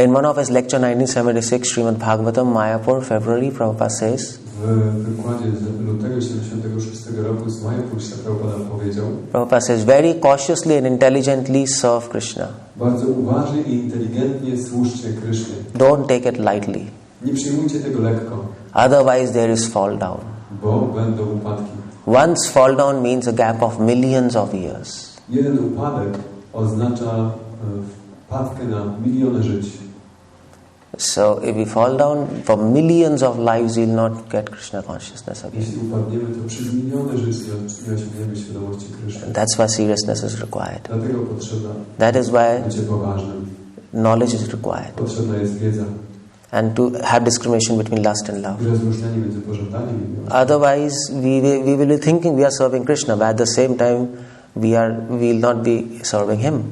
In one of his lecture 1976, Srimad Bhagavatam, Mayapur, February, Prabhupada says, W wykładzie z lutego 76 roku z Mayapur Prabhupada powiedział, Prabhupada says, very cautiously and intelligently serve Krishna. bardzo uważnie i inteligentnie służcie Krysznie. Don't take it lightly. Nie przyjmujcie tego lekko, Otherwise there is fall down. bo będą upadki. Once fall down means a gap of millions of years. Jeden upadek oznacza wpadkę na miliony żyć. So if we fall down for millions of lives, we'll not get Krishna consciousness again. Jeśli upadniemy, to przez miliony żyć nie osiągniemy świadomości Kryszny. That's why seriousness is required. Dlatego potrzeba That is why bycie poważnym. knowledge is required. Potrzebna jest wiedza And to have discrimination between lust and love. i rozróżnienie między pożądaniem i miłością. Otherwise, we will be thinking we are serving Krishna, but at the same time, we will not be serving Him.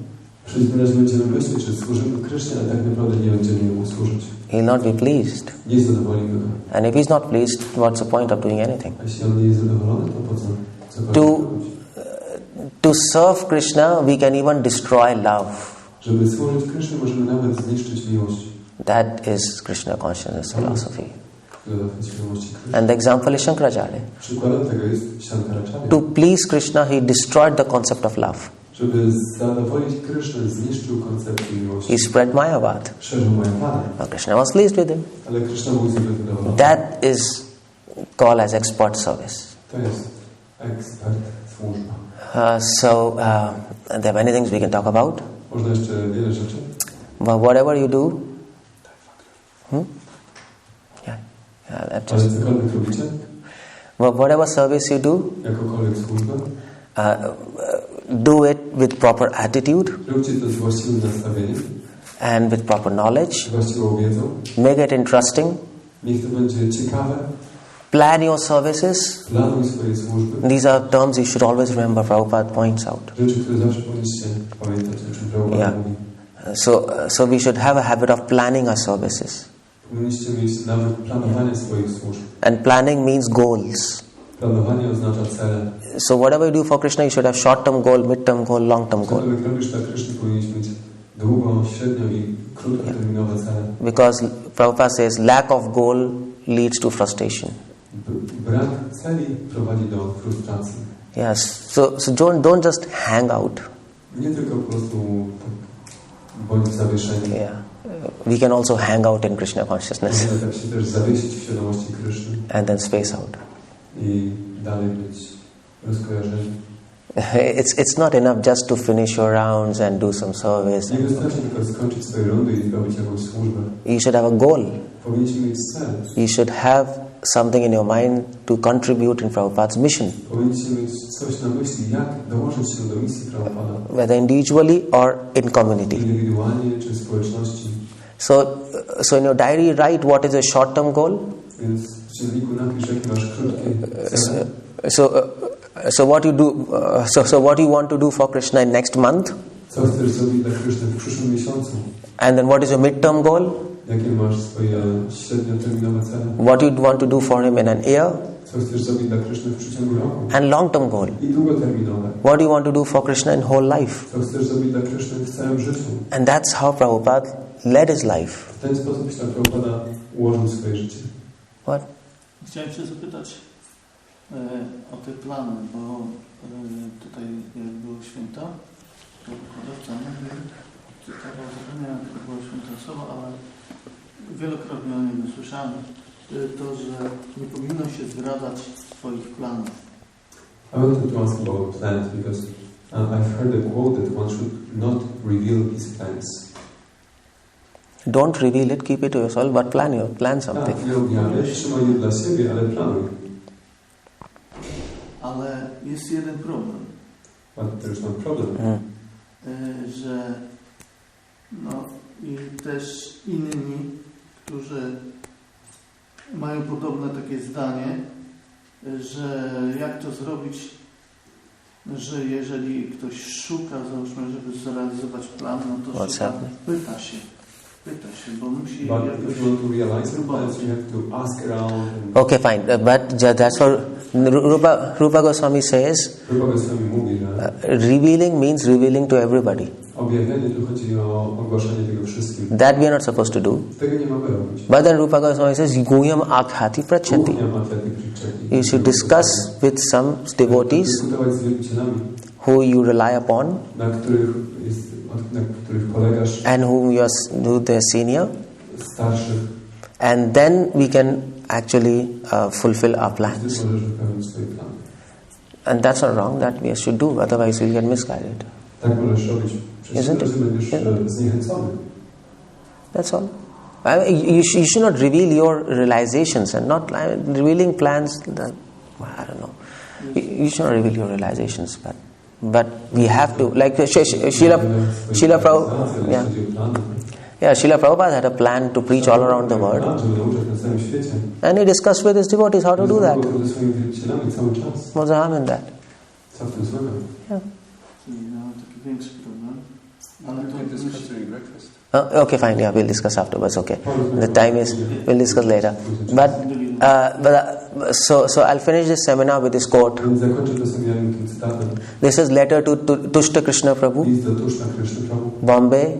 Przez wyraz będziemy myśleć, że służymy Krysznie, ale tak naprawdę nie będziemy Mu służyć. He will not be pleased. Nie zadowolimy Go. And if He's not pleased, what's the point of doing anything? A jeśli On nie jest zadowolony, to po co cokolwiek robić? To serve Krishna, we can even destroy love. Żeby służyć Krysznie, możemy nawet zniszczyć miłość. That is Krishna Consciousness philosophy. Świadomości Kryszny. And the example is Shankaracharya. Przykładem tego jest Shankaracharya. To please Krishna, he destroyed the concept of love. Żeby zadowolić Krysznę, zniszczył koncepcję miłości. He spread Mayavad. Szerzył Majapadę. But Krishna was pleased with him. Ale Kryszna był z niego zadowolony. That is called as expert service. To jest ekspert służba. There are many things we can talk about. Można jeszcze wiele rzeczy. But whatever you do, Ale cokolwiek robicie, whatever service you do, jakokolwiek służbę, do it with proper attitude róbcie to z właściwym nastawieniem, and with proper knowledge. z właściwą wiedzą. Make it interesting. Niech to będzie ciekawe. Plan your services. Planuj swoje służby. These are terms you should always remember, Prabhupada points out. Rzeczy, które zawsze powinniście pamiętać, o czym Prabhupada mówi. So we should have a habit of planning our services. Powinniście mieć nawet planowanie swoich służb. And planning means goals. Planowanie oznacza cele. So whatever you do for Krishna, you should have short-term goal, mid-term goal, long-term goal. Cokolwiek robisz dla Kryszny, powinieneś mieć długo, średnio i krótkoterminowe cele. Because Prabhupada says lack of goal leads to frustration. Brak celi prowadzi do frustracji. Yes, so don't just hang out. Nie tylko po prostu tak bądź w zawieszeniu. Yeah, we can also hang out in Krishna Consciousness. Możemy tak się też zawiesić w świadomości Kryszny. And then space out. I dalej być rozkojarzeni. It's not enough just to finish your rounds and do some service. Nie wystarczy tylko skończyć swoje rundy i robić jakąś służbę. You should have a goal. Powinniśmy mieć cel. You should have something in your mind to contribute in Prabhupada's mission. Powinniśmy mieć coś na myśli, jak dołożyć się do misji Prabhupada. Whether individually or in community. Indywidualnie czy w społeczności. So in your diary write what is a short-term goal. Więc w dzienniku napisz, jakie masz krótkie cele. So what you do? So what you want to do for Krishna in next month? Co chcesz zrobić dla Kryszny w przyszłym miesiącu? And then what is your mid-term goal? Jakie masz swoje średnioterminowe cele? What you want to do for him in an year? Co chcesz zrobić dla Kryszny w przeciągu roku? And long-term goal. I długoterminowe. What do you want to do for Krishna in whole life? Co chcesz zrobić dla Kryszny w całym życiu? And that's how Prabhupada led his life. W ten sposób Śla Prabhupada ułożył swoje życie. What? Chciałem się zapytać o te plany, bo tutaj jak było święto, to wykładowca cytował, zapomniałem, jak było święto słowo, ale wielokrotnie o nim słyszałem, to, że nie powinno się zdradzać swoich planów. I wanted to ask about plans because I've heard a quote that one should not reveal his plans. Don't reveal it, keep it to yourself, but plan something. Tak, nie objawiaj, trzymaj je dla siebie, ale planuj. Ale jest jeden problem. But there's one problem. Że i też inni, którzy mają podobne takie zdanie, że jak to zrobić, że jeżeli ktoś szuka, załóżmy, żeby zrealizować plan, no to szuka, pyta się, bo musi jakoś próbować. Okay, fine, but that's for Rupa Goswami says revealing means revealing to everybody. Objawienie tu chodzi o ogłaszanie tego wszystkim. That we are not supposed to do. Tego nie mamy robić. But then Rupa Goswami says Guhyam Akhati Prachati. You should discuss with some devotees who you rely upon na których polegasz, and whom who they are senior, starszych, and then we can actually fulfill our plans. And that's not wrong, that we should do, otherwise we'll get misguided. Tak możesz robić. Isn't it? Będziesz zniechęcony. That's all. You should not reveal your realizations and not revealing plans. I don't know. You should not reveal your realizations, but we have to. Like Srila Prabhupada. Srila Prabhupada had a plan to preach all around the world, and he discussed with his devotees how to do that. What's the harm in that? Yeah. Większy problem. Okay, fine. Yeah, we'll discuss afterwards. Okay, the time is. We'll discuss later. But so I'll finish this seminar with this quote. This is letter to Tushta Krishna Prabhu, Bombay,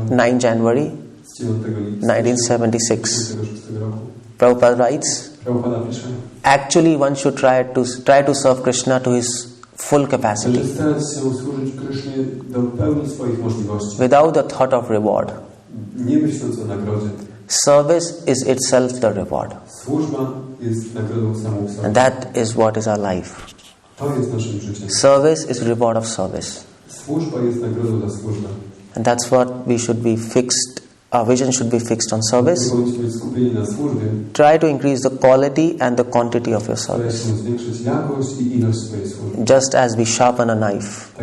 9 January 1976. Prabhupada writes, actually one should try to serve Krishna to his full capacity, without the thought of reward. Service is itself the reward, and that is what is our life. Service is reward of service, and that's what we should be fixed. Our vision should be fixed on service. Try to increase the quality and the quantity of your service, just as we sharpen a knife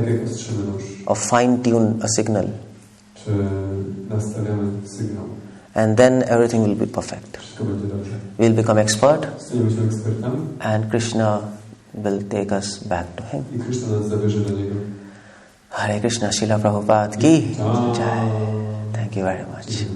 or fine-tune a signal, and then everything will be perfect. We'll become expert, and Krishna will take us back to Him. Hare Krishna, Srila Prabhupada ki Jai. Thank you very much.